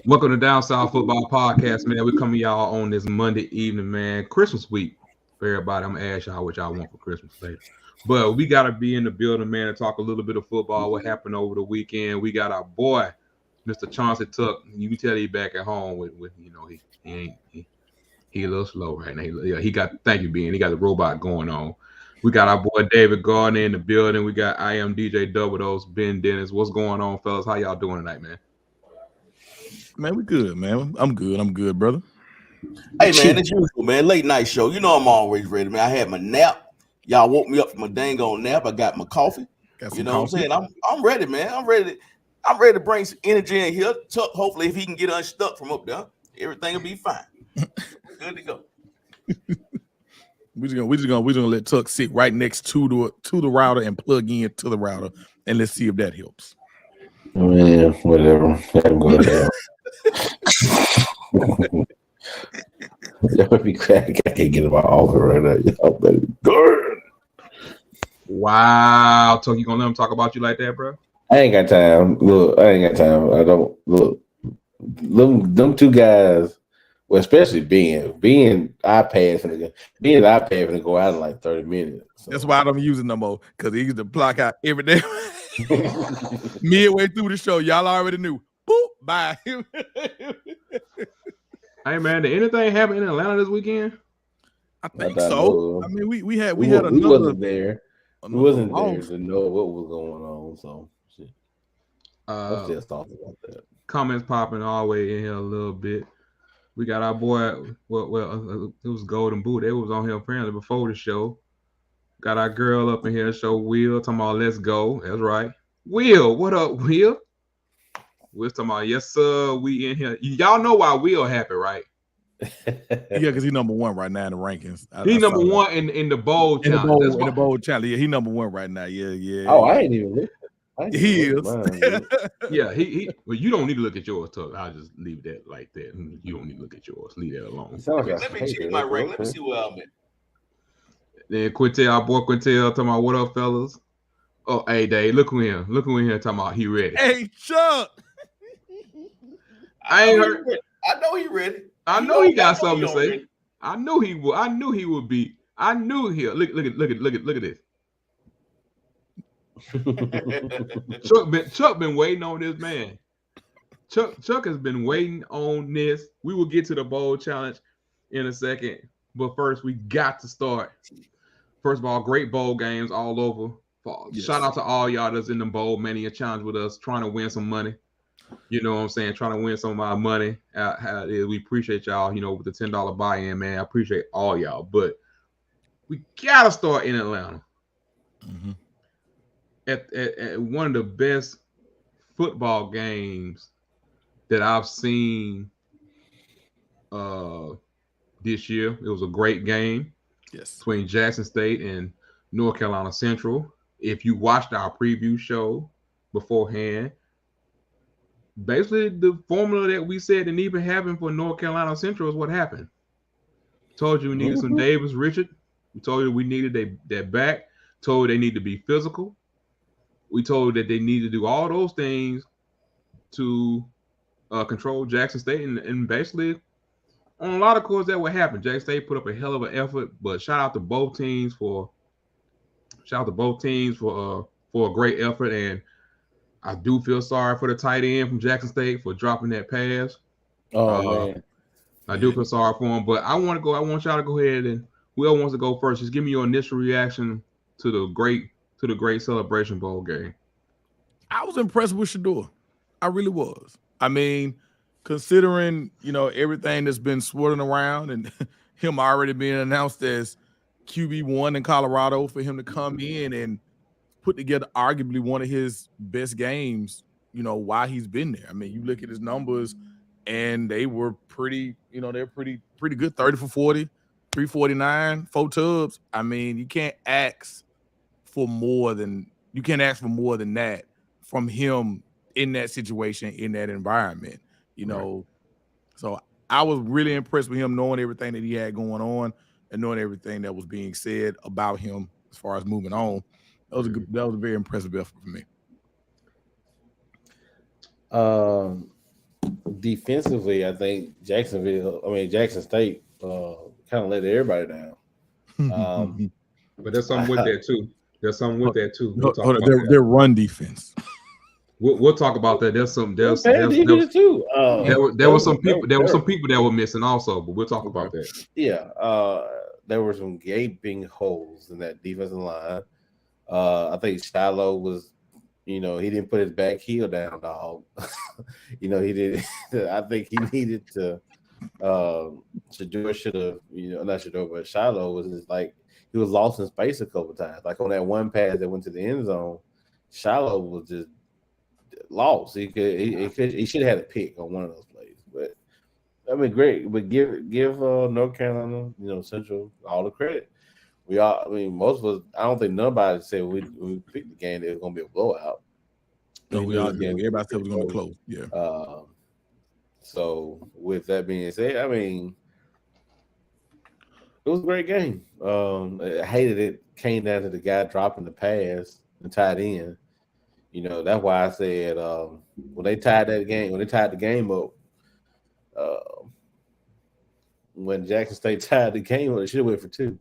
Welcome to Down South Football Podcast, man. We coming y'all on this Monday evening, man. Christmas week for everybody. I'm gonna ask y'all what y'all want for Christmas later. But we gotta be in the building, man, and talk a little bit of football, what happened over the weekend. We got our boy, Mr. Chauncey Tuck. You can tell he back at home with he ain't he a little slow right now. He got thank you, Ben. He got the robot going on. We got our boy David Gardner in the building. We got I am DJ Double Dose, Ben Dennis. What's going on, fellas? How y'all doing tonight, man? Man, we good, man. I'm good. I'm good, brother. Hey man, as usual, man. Late night show. You know I'm always ready, man. I had my nap. Y'all woke me up from my dang on nap. I got my coffee. Got some You know what I'm coffee. saying? I'm ready, man. I'm ready to bring some energy in here. Tuck, hopefully, if he can get unstuck from up there, everything will be fine. We're good to go. We're just gonna let Tuck sit right next to the router and plug in to the router, and let's see if that helps. Man, whatever. I'm going to Y'all be crack. I can't get in my office right now. Y'all better go. Wow, Tuck, you gonna let him talk about you like that, bro? I ain't got time. Look, I ain't got time. I don't look. Them two guys, well, especially being iPad finna go out in like 30 minutes. So. That's why I don't use it no more, because he used to block out every day. Midway through the show, y'all already knew. Boop, bye. Hey man, did anything happen in Atlanta this weekend? I think I so. know. I mean, we had We another. wasn't there. We another wasn't loss. there to know what was going on. So shit. I'm Uh, just talking about that. comments popping all the way in here a little bit. We got our boy. It was Golden Boot. They was on here apparently before the show. Got our girl up in here. Show Will talking about let's go. That's right. Will, what up, Will? Will's talking about yes sir. We in here. Y'all know why Will happy, right? Yeah, because he's number one right now in the rankings. He I number saw that. one in the bowl in the challenge. That's bowl in why. the bowl challenge. Yeah, he number one right now. Yeah. Oh, I ain't even look. He is. Yeah, he. Well, you don't need to look at yours, Tuck. I'll just leave that like that. You don't need to look at yours. Leave that alone. Let me check my rank. Let me see where I'm at. Then Quintel, our boy Quintel, talking about what up, fellas. Oh, hey, Dave, look who here. Look who in here talking about he ready. Hey, Chuck. I ain't heard. I know he ready. I know he got something to say. Ready. I knew he would. I knew he would be. I knew he. Look at this. Chuck been waiting on this man. Chuck has been waiting on this. We will get to the bowl challenge in a second, but first we got to start. First of all, great bowl games all over. Yes. Shout out to all y'all that's in the bowl Mania challenge with us, trying to win some money. You know what I'm saying? Trying to win some of our money. We appreciate y'all. With the $10 buy-in, man. I appreciate all y'all, but we gotta start in Atlanta. Mm-hmm. At one of the best football games that I've seen this year. It was a great game. Yes. Between Jackson State and North Carolina Central. If you watched our preview show beforehand, basically the formula that we said didn't even happen for North Carolina Central is what happened. Told you we needed some Davis Richard. We told you we needed their back. Told you they need to be physical. We told you that they need to do all those things to control Jackson State, and basically on a lot of courts that would happen. Jackson State put up a hell of an effort, but shout out to both teams for a great effort. And I do feel sorry for the tight end from Jackson State for dropping that pass. Oh man, I do feel sorry for him, but I want y'all to go ahead, and whoever wants to go first, just give me your initial reaction to the great Celebration Bowl game. I was impressed with Shedeur. I really was. I mean, considering everything that's been swirling around and him already being announced as QB1 in Colorado, for him to come in and put together arguably one of his best games, while he's been there. I mean, you look at his numbers and they were pretty, they're pretty good. 30 for 40, 349, 4 tubs. I mean, you can't ask for more than that from him in that situation, in that environment, Right. So I was really impressed with him, knowing everything that he had going on and knowing everything that was being said about him as far as moving on. That was a very impressive effort for me. defensively, I think Jackson State kind of let everybody down. But there's something with that too. There's something with that too. We'll talk Hold on, about that. their run defense. We'll talk about that. There's some too. There were some people that were missing also, but we'll talk about that. Yeah, there were some gaping holes in that defensive line. I think Shiloh was, he didn't put his back heel down, dog. He did. I think he needed to. Shador should have, not Shador, but Shiloh was just like he was lost in space a couple times. Like on that one pass that went to the end zone, Shiloh was just lost. He should have had a pick on one of those plays. But I mean, great. But give North Carolina, Central all the credit. Most of us. I don't think nobody said when we picked the game that it was going to be a blowout. No, we all did. Everybody said it was going to be close. Yeah. So with that being said, I mean, it was a great game. I hated it. Came down to the guy dropping the pass and tied in. That's why I said when they tied the game up, when Jackson State tied the game up, they should have went for 2.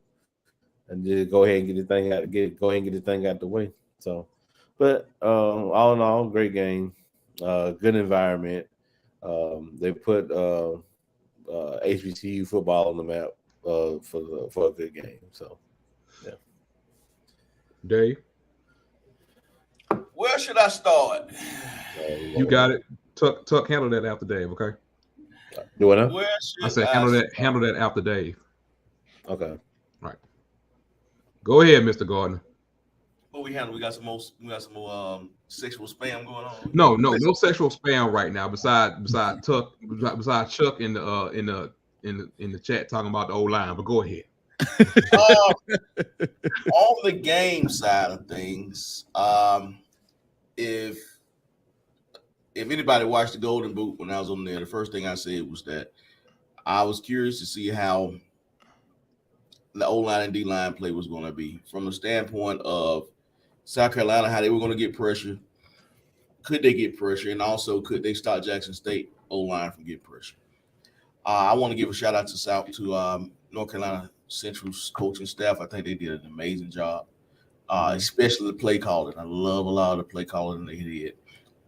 And just go ahead and get the thing out the way. So, but all in all, great game, good environment. They put HBCU football on the map for a good game. So, yeah. Dave, where should I start? You got it. Tuck, handle that after Dave, okay? Do what now? I said handle that after Dave. Okay. Right. Go ahead, Mr. Gardner. What we handle? We got some more sexual spam going on. No sexual spam right now. Besides Chuck in the chat talking about the old line. But go ahead. On the game side of things, if anybody watched the Golden Boot when I was on there, the first thing I said was that I was curious to see how the O-line and D-line play was going to be from the standpoint of South Carolina, how they were going to get pressure. Could they get pressure? And also, could they stop Jackson State O-line from getting pressure? I want to give a shout out to North Carolina Central's coaching staff. I think they did an amazing job, especially the play calling. I love a lot of the play calling they did.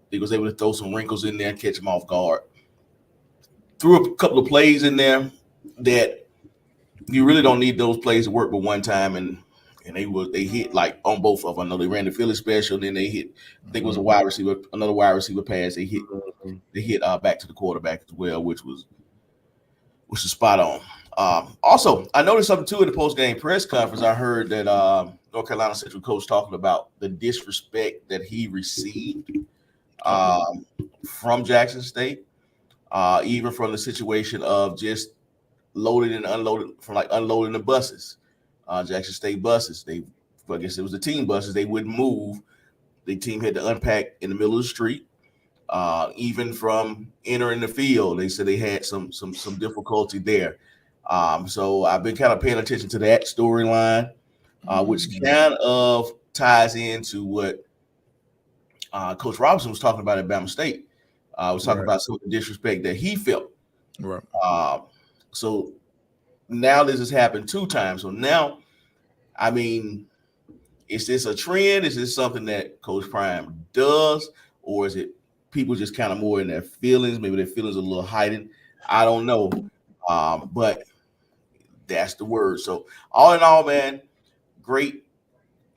They was able to throw some wrinkles in there and catch them off guard. Threw a couple of plays in there that you really don't need those plays to work but one time, and they hit like on both of them. I know they ran the Philly special, then they hit. I think it was another wide receiver pass. They hit back to the quarterback as well, which was spot on. Also, I noticed something too in the post game press conference. I heard that North Carolina Central coach talking about the disrespect that he received from Jackson State, even from the situation of just loaded and unloaded, from like unloading the buses, Jackson State buses. I guess it was the team buses. They wouldn't move. The team had to unpack in the middle of the street. Even from entering the field, they said they had some difficulty there. So I've been kind of paying attention to that storyline, which kind of ties into what Coach Robinson was talking about at Bama State. Was talking about some of the disrespect that he felt. Right. So now this has happened 2 times. So now, I mean, is this a trend? Is this something that Coach Prime does? Or is it people just kind of more in their feelings? Maybe their feelings are a little heightened. I don't know. But that's the word. So all in all, man, great,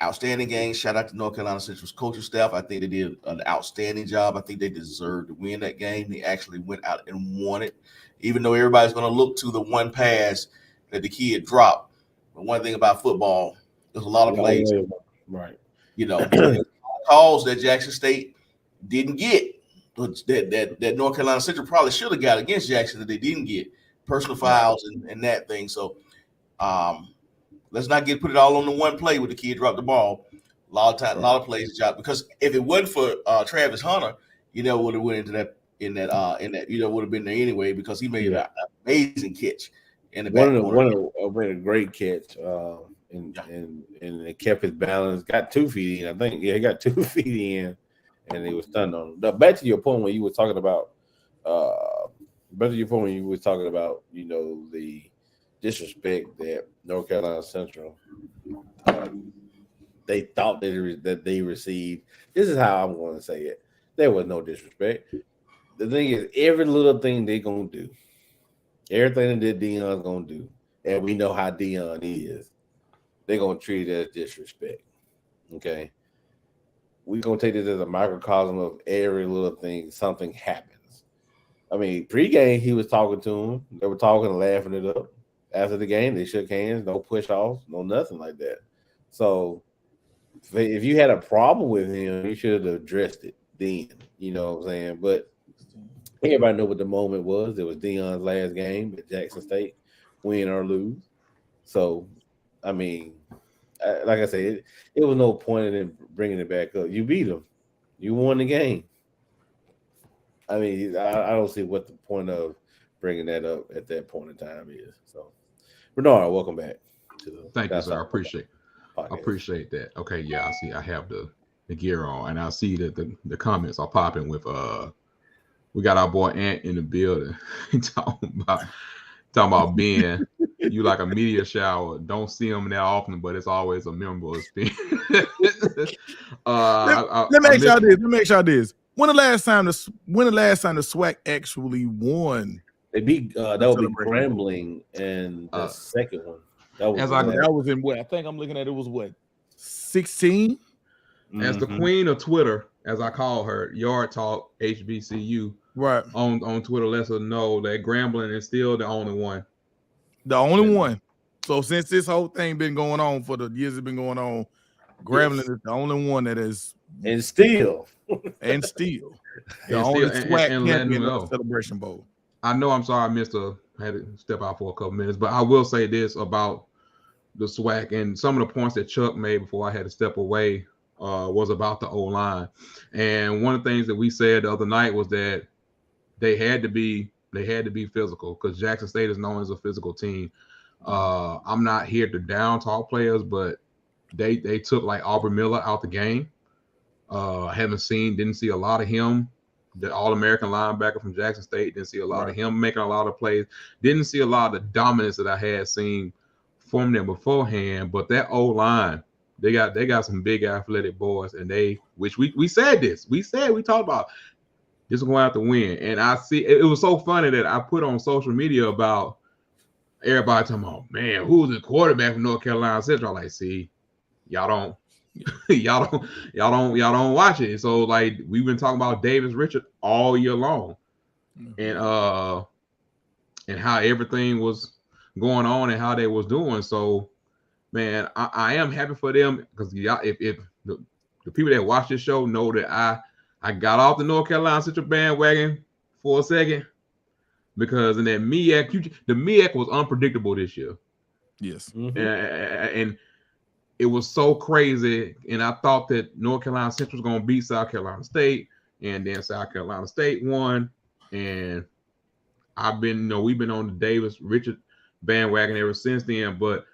outstanding game. Shout out to North Carolina Central's coaching staff. I think they did an outstanding job. I think they deserved to win that game. They actually went out and won it. Even though everybody's going to look to the one pass that the kid dropped. But one thing about football, there's a lot of plays. Right. Calls that Jackson State didn't get, that North Carolina Central probably should have got against Jackson that they didn't get. Personal fouls and that thing. So let's not put it all on the one play where the kid dropped the ball. A lot of plays dropped, because if it wasn't for Travis Hunter, would have went into that would have been there anyway, because he made an amazing catch in the back corner. A great catch, and it kept his balance. Got 2 feet in, I think. Yeah, he got 2 feet in, and he was stunned on him. Now, back to your point when you were talking about But to your point, when you was talking about, the disrespect that North Carolina Central, they thought that they received. This is how I'm going to say it. There was no disrespect. The thing is, every little thing they gonna do, everything that Deion's gonna do, and we know how Deion is, they're gonna treat it as disrespect. Okay, we're gonna take this as a microcosm of every little thing. Something happens. I mean, pregame he was talking to him. They were talking and laughing it up. After the game, they shook hands. No push offs. No nothing like that. So if you had a problem with him, you should have addressed it then. You know what I'm saying? But everybody knew what the moment was. It was Deion's last game at Jackson State, win or lose. So, I mean, like I said, it was no point in bringing it back up. You beat him. You won the game. I mean, I don't see what the point of bringing that up at that point in time is. So, Bernard, welcome back. Thank you, sir. I appreciate that. Okay, yeah, I see. I have the gear on, and I see that the comments are popping with we got our boy Ant in the building talking about being you like a media shower. Don't see him that often, but it's always a memorable experience. Let me ask y'all this. When the last time the SWAC actually won? They beat that would be Grambling and the second one. That was in what? I think I'm looking at it was what 16? As the queen of Twitter, as I call her, Yard Talk HBCU, right on Twitter lets us know that Grambling is still the only one. The only one. So since this whole thing been going on for the years it's been going on, Grambling is the only one that is and still the only SWAC champion of the Celebration Bowl. I know. I'm sorry, I had to step out for a couple minutes, but I will say this about the SWAC and some of the points that Chuck made before I had to step away. Was about the O-line, and one of the things that we said the other night was that they had to be physical because Jackson State is known as a physical team. I'm not here to down talk players, but they took like Aubrey Miller out the game. Didn't see a lot of him. The All-American linebacker from Jackson State, didn't see a lot of him making a lot of plays. Didn't see a lot of the dominance that I had seen from them beforehand. But that O-line. They got some big athletic boys, and we talked about this is going to have to win. And I see it was so funny that I put on social media about everybody talking about, man, who's the quarterback from North Carolina Central? I'm like, see, y'all don't watch it. So like we've been talking about Davis Richard all year long, and how everything was going on and how they was doing. So. Man, I am happy for them because if the people that watch this show know that I got off the North Carolina Central bandwagon for a second because in that MEAC, the MEAC was unpredictable this year. Yes. And it was so crazy. And I thought that North Carolina Central was going to beat South Carolina State, and then South Carolina State won. And we've been on the Davis Richard bandwagon ever since then, but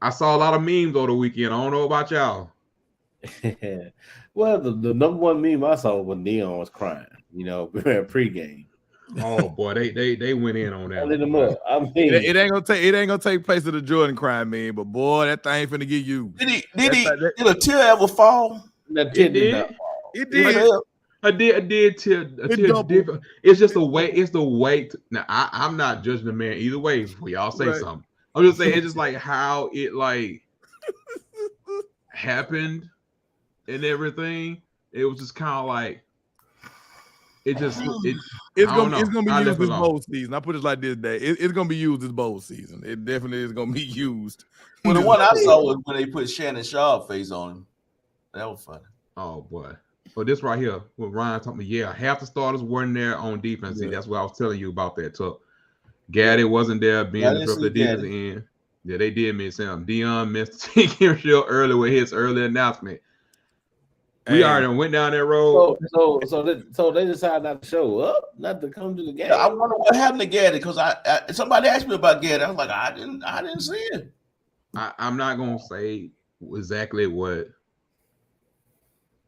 I saw a lot of memes over the weekend. I don't know about y'all. Well, the number one meme I saw when Deion was crying, pregame. Oh boy, they went in on that. I mean, it ain't gonna take place of the Jordan crying meme, but boy, that thing finna get you. Did a tear ever fall? That tear did not fall. It did. I did tear different. It's just the way. It's the way. Now I'm not judging the man either way. Before y'all say something. I'm just saying it's just like how it like happened and everything. It was just kind of like it's gonna be used this bowl season. I put it like this day. It's gonna be used this bowl season. It definitely is gonna be used. Well, the one I saw was when they put Shannon Sharp face on him. That was funny. Oh boy. But this right here, when Ryan told me, half the starters weren't there on defense. See, that's what I was telling you about that too. Gaddy wasn't there being the defense end. Yeah, they did miss him. Deion missed the team show early with his early announcement. We already went down that road. So they decided not to show up, not to come to the game. Yeah, I wonder what happened to Gaddy because somebody asked me about Gaddy. I was like, I didn't see it. I'm not gonna say exactly what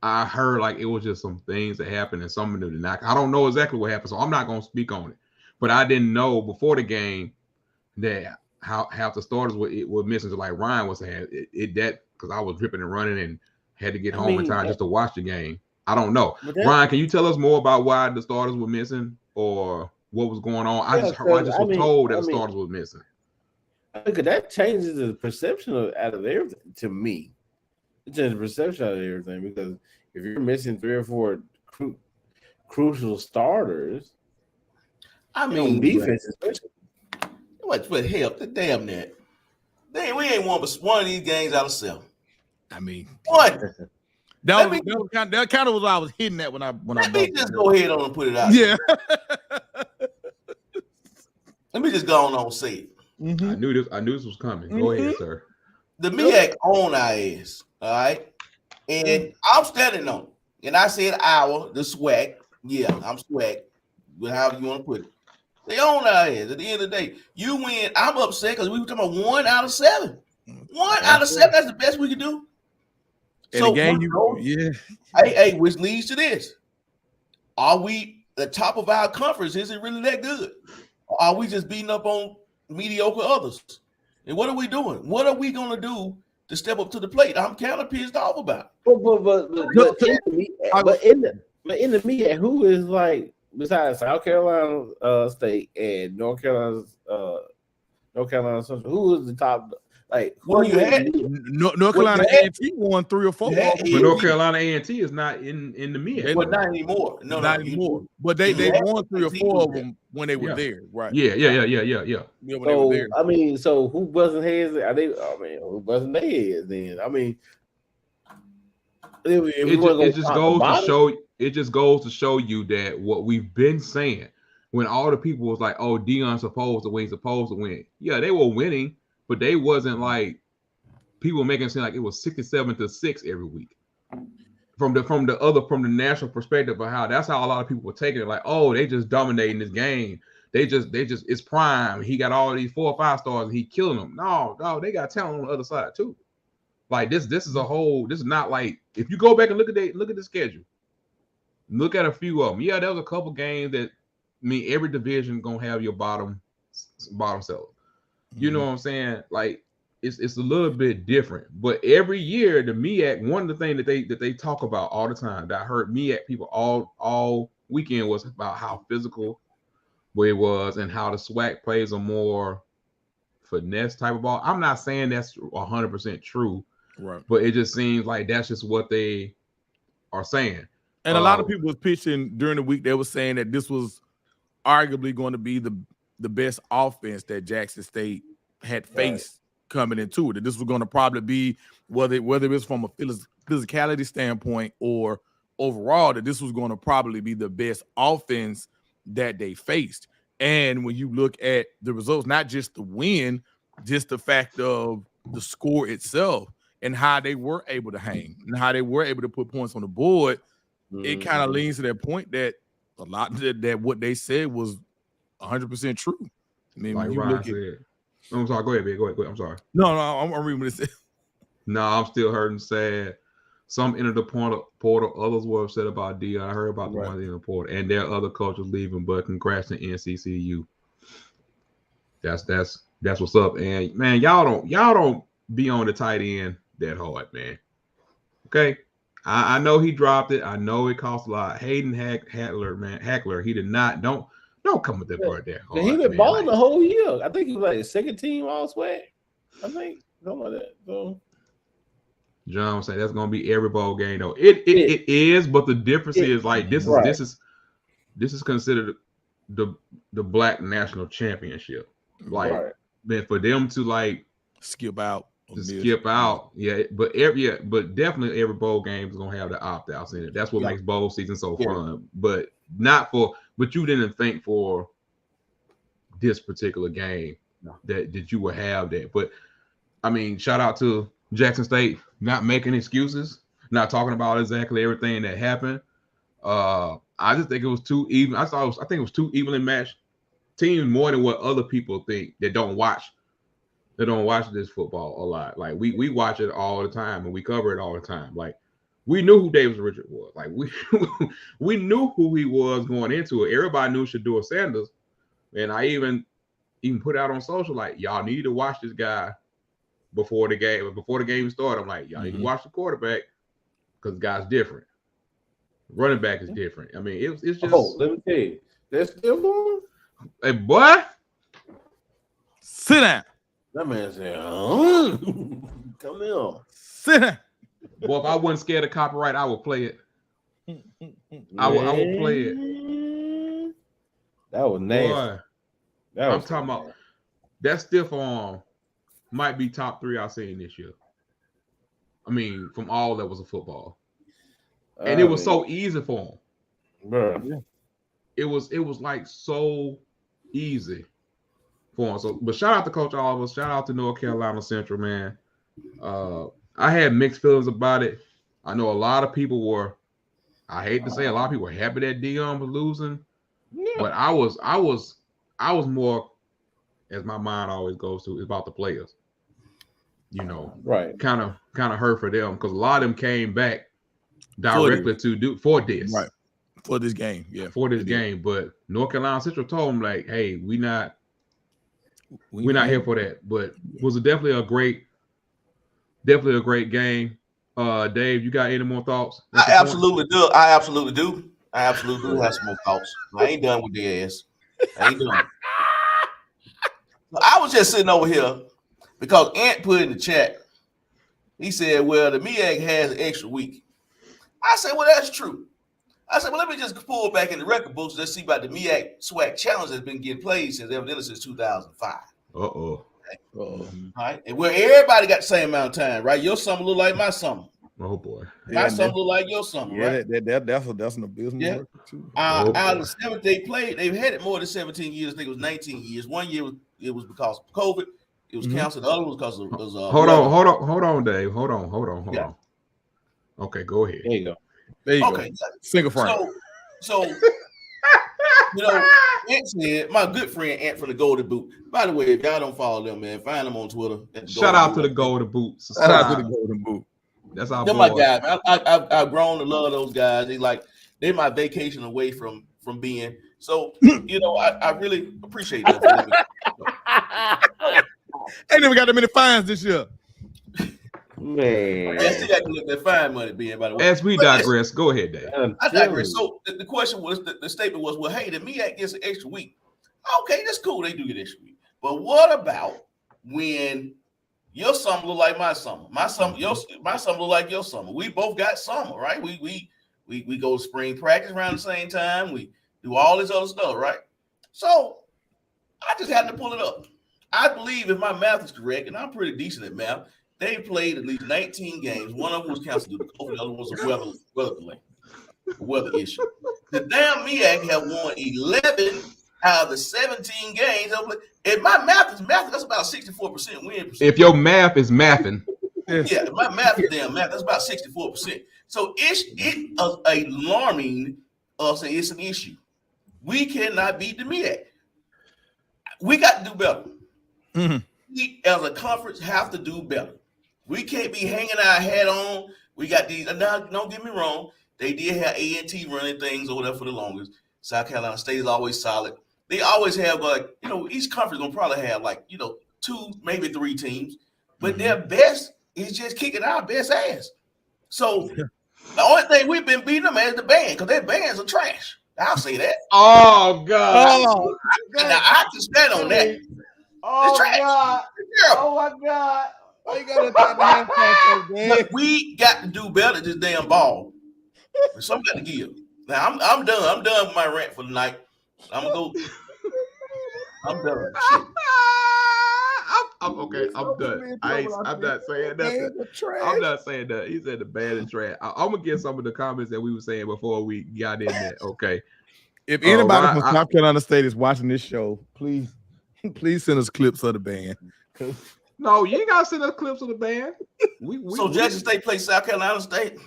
I heard like it was just some things that happened and some of them did not. I don't know exactly what happened, so I'm not gonna speak on it. But I didn't know before the game that how half the starters were missing. So like Ryan was saying, that because I was dripping and running and had to get home in time just to watch the game. I don't know. Ryan, can you tell us more about why the starters were missing or what was going on? I just was told that the starters were missing. Because that changes the perception out of everything to me. It changes the perception out of everything because if you're missing 3 or 4 crucial starters, I mean, defense especially. What hell? Damn that. We ain't won one of these games out of 7. I mean, what? That kind of was what I was hitting at when I let me just go ahead on and put it out. Yeah. Let me just go on and say it. Mm-hmm. I knew this was coming. Go ahead, sir. The MEAC on our ass, all right? And I'm standing on it. And I said the swag. Yeah, I'm swag. However you want to put it. They own our ass. At the end of the day, you win. I'm upset because we were talking about 1 out of 7. 1 out of 7, that's the best we could do. And so again, hey, which leads to this. Are we the top of our conference? Is it really that good? Or are we just beating up on mediocre others? And what are we doing? What are we going to do to step up to the plate? I'm kind of pissed off about it. But in the MEAC, who is like besides South Carolina State and North Carolina Central, who is the top? Like, what you had? North Carolina A&T won 3 or 4. But North Carolina A&T is not in the MEAC. But not anymore. Not anymore. But they won 3 or 4 of them when they were there, right? Yeah. So I mean, so who buzzing heads? Who buzzing their heads? Then I mean, it just goes to show you that what we've been saying when all the people was like, "Oh, Deion's supposed to win." Yeah, they were winning. But they wasn't like people making it seem like it was 67-6 every week. From the national perspective of how that's how a lot of people were taking it. Like, oh, they just dominating this game. They just it's prime. He got all these 4 or 5 stars and he killing them. No, they got talent on the other side too. Like this is a whole. This is not like if you go back and look at the schedule. Look at a few of them. Yeah, there was a couple games that every division gonna have your bottom seller. You know what I'm saying? Like it's a little bit different, but every year the MEAC, one of the things that they talk about all the time that I heard MEAC people all weekend was about how physical it was and how the SWAC plays a more finesse type of ball. I'm not saying that's 100% true, right? But it just seems like that's just what they are saying. And a lot of people was pitching during the week. They were saying that this was arguably going to be the best offense that Jackson State had faced coming into it. That this was going to probably be whether it's from a physicality standpoint or overall, that this was going to probably be the best offense that they faced. And when you look at the results, not just the win, just the fact of the score itself and how they were able to hang and how they were able to put points on the board, it kind of leans to that point that a lot that what they said was 100% true. I mean, like Ryan said. I'm sorry. Go ahead, man. Go ahead. I'm sorry. No, I'm reading what it said. No, I'm still hurting sad. Some entered the portal. Others were upset about Deion. I heard about the ones in the portal, and there are other coaches leaving. But congrats to NCCU. That's what's up. And man, y'all don't be on the tight end that hard, man. Okay. I know he dropped it. I know it cost a lot. Hayden Hackler, he did not. Don't come with that part there. He been balling the whole year. I think he was like second team all SWAC. I think something like that. So John was saying that's gonna be every bowl game though. It is, but the difference is like this is considered the Black National Championship. Like man, for them to like skip out. Yeah, but definitely every bowl game is gonna have the opt-outs in it. That's what makes bowl season so fun. But you didn't think for this particular game that you would have that. But I mean, shout out to Jackson State not making excuses, not talking about exactly everything that happened. I just think it was too even. I think it was too evenly matched teams more than what other people think that don't watch. They don't watch this football a lot. Like we watch it all the time and we cover it all the time. Like we knew who Davis Richard was. Like we knew who he was going into it. Everybody knew Shedeur Sanders, and I even put out on social like, y'all need to watch this guy before the game started. I'm like, y'all need to watch the quarterback because the guy's different. Running back is different. I mean, it's just. Oh, let me tell you, that's still going. Hey, boy, Sit down. That man said, come here. Sit down. boy, if I wasn't scared of copyright, I would play it. I would play it. That was nasty. Boy, I'm talking about that stiff arm might be top 3 I've seen this year. I mean, from all levels of football. And it was so easy for him. Bro. It was like so easy for him. So, but shout out to Coach Oliver. Shout out to North Carolina Central, man. I had mixed feelings about it. I know a lot of people were. I hate to say a lot of people were happy that Dion was losing, but I was more, as my mind always goes to, about the players. You know, right? Kind of hurt for them because a lot of them came back directly to do for this, right? For this game, for this game. But North Carolina Central told them like, "Hey, we're not here for that." But it was definitely a great game. Dave, you got any more thoughts? I absolutely do. I absolutely do have some more thoughts. I ain't done with the ass. I ain't done. I was just sitting over here because Ant put in the chat. He said, "Well, the MEAC has an extra week." I said, "Well, that's true." I said, "Well, let me just pull back in the record books. Let's see about the MEAC SWAC challenge that's been getting played since 2005." All right, and where everybody got the same amount of time, right? Your summer look like my summer. Oh boy, my summer look like your summer, right? That's an abysmal record too. Out of the 7 they played, they've had it more than 17 years. I think it was 19 years. 1 year it was because of COVID. It was canceled. The other one was because of hold on, Dave. Hold on. Okay, go ahead. There you go. Single frame. So you know, Ant said, my good friend Ant from the Golden Boot. By the way, if y'all don't follow them, man, find them on Twitter. Shout out to the Golden Boot. Shout out to the Golden Boot. That's our they're boy. my guys. I've grown to love those guys. They're my vacation away from being. So you know, I really appreciate that. Ain't never got that many fines this year. Man, I still got to look at fine money being, by the way. As we digress, go ahead, Dave. I digress. So the question was, the statement was, well, hey, the MEAC gets an extra week. Okay, that's cool. They do get extra week. But what about when your summer look like my summer? My summer look like your summer. We both got summer, right? We go to spring practice around the same time. We do all this other stuff, right? So I just had to pull it up. I believe if my math is correct, and I'm pretty decent at math, they played at least 19 games. One of them was canceled due to COVID. The other was a weather delay, a weather issue. The damn MEAC have won 11 out of the 17 games. If my math is math, that's about 64% win percent. If your math is mathing. Yeah, if my math is damn math, that's about 64%. So it's alarming us, and it's an issue. We cannot beat the MEAC. We got to do better. Mm-hmm. We, as a conference, have to do better. We can't be hanging our hat on. We got these. Now, don't get me wrong. They did have A&T running things over there for the longest. South Carolina State is always solid. They always have, each conference gonna probably have 2, maybe 3 teams. But their best is just kicking our best ass. So the only thing we've been beating them is the band, because their bands are trash. I'll say that. Oh God! Now I can stand on that. Oh God! Oh my God! Why you gotta attack the half pass so bad? We got to do better at this damn ball. Some got to give. Now I'm done. I'm done with my rant for the night. I'm gonna go. I'm done. Shit. I'm okay. I'm done. I'm not saying nothing. I'm not saying that. He said the bad and trash. I'm gonna get some of the comments that we were saying before we got in there. Okay. If anybody from South Carolina State is watching this show, please send us clips of the band. No, you ain't gotta send us clips of the band. So Jackson State plays South Carolina State.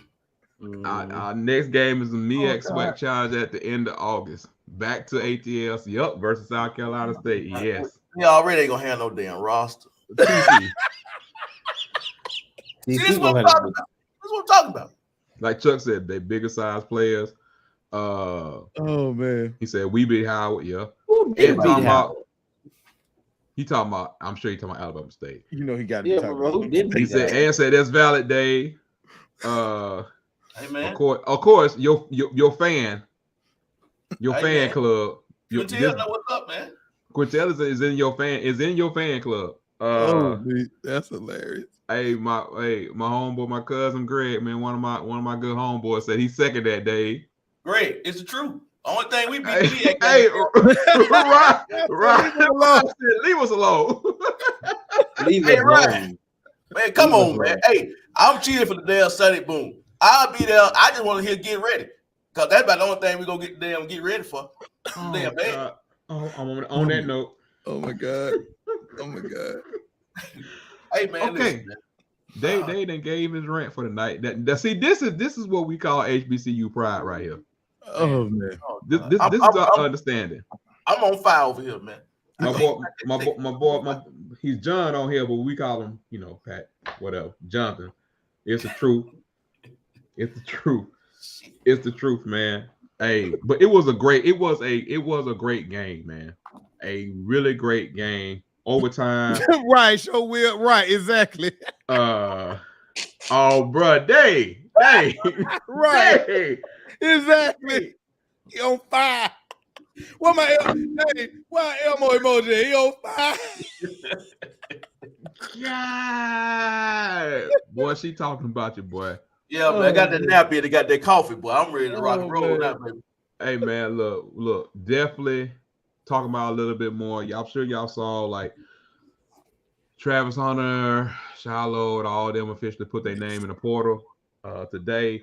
Our next game is the MEAC SWAC Challenge at the end of August. Back to ATLs, versus South Carolina State. Yes. Yeah, already ain't gonna have no damn roster. TC. See, this is what I'm talking about. like Chuck said, they bigger size players. Oh man, he said we beat Howard. Yeah, Who and did beat talking Howard? about. He talking about. I'm sure he talking about Alabama State. you know he got to Yeah, be but talking who about did He beat said Howard? and said that's valid, Dave. Hey man, Of course, your fan Hey, fan man. club. Quintel know what's up, man. Quintel is in your fan club. Oh, man, that's hilarious. Hey, my homeboy, my cousin Greg, man, one of my good homeboys said he second that day. Greg, it's the truth. Only thing we beat Hey, right. Leave us alone. Leave Hey, us Ryan. alone. Man, come Leave us on, man. alone. Hey, I'm cheering for the damn Sunday Boom. I'll be there. I just want to hear get ready. Because that's about the only thing we're going to get ready for. Damn, man. I'm on that note. Oh my god. Oh my god. Hey, man. Okay. Listen, They done gave his rent for the night. See, this is what we call HBCU pride right here. Oh man. This is our understanding. I'm on fire over here, man. My boy, he's John on here, but we call him, Pat, whatever, Jonathan. It's the truth. It's the truth. It's the truth, man. Hey, but it was a great game, man. A really great game. Overtime. Right, sure will. Right, exactly. Oh, bro, Day. Right. Day. Exactly. He on fire. What my Elmo emoji? He on fire. Yeah. Boy, she talking about you, boy. Yeah, man. I got that nappy. They got that coffee, boy. I'm ready to rock and roll now, baby. Hey, man, look, definitely talking about a little bit more. I'm sure y'all saw like Travis Hunter, Shiloh, all them officially put their name in the portal today.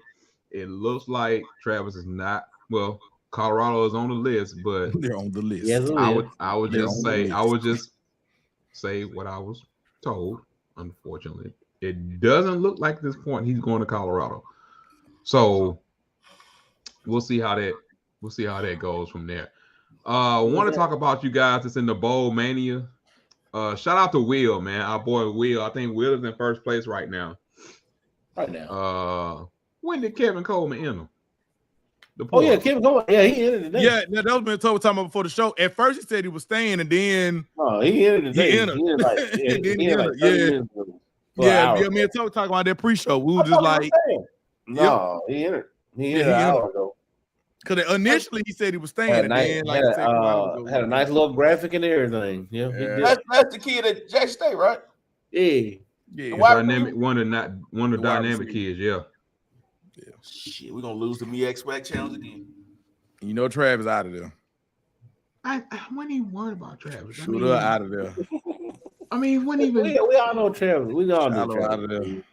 It looks like Travis is not. Well, Colorado is on the list, but they're on the list. Yes, I would just say what I was told. Unfortunately, it doesn't look like at this point he's going to Colorado. So we'll see how that goes from there. Want to talk about you guys that's in the bowl mania. Shout out to Will, man. Our boy Will. I think Will is in first place right now. When did Kevin Coleman enter? Yeah, Kevin Coleman. Yeah, he entered today. Yeah, that was been told time before the show. At first, he said he was staying, and then he entered today. He entered. Yeah, me and Toby talking about that pre-show. We were just like, he entered. He entered an hour ago. Because initially he said he was staying, Had and then like had a nice little graphic and everything. Yeah, that's the kid at Jack State, right? Yeah. Dynamic, one of the dynamic kids. Yeah. Shit, we're gonna lose the Me X-Pac challenge again. You know, Travis out of there. I wasn't even worried about Travis. Shoot her out of there. I mean, when even we all know Travis. We all know Travis. Out of there.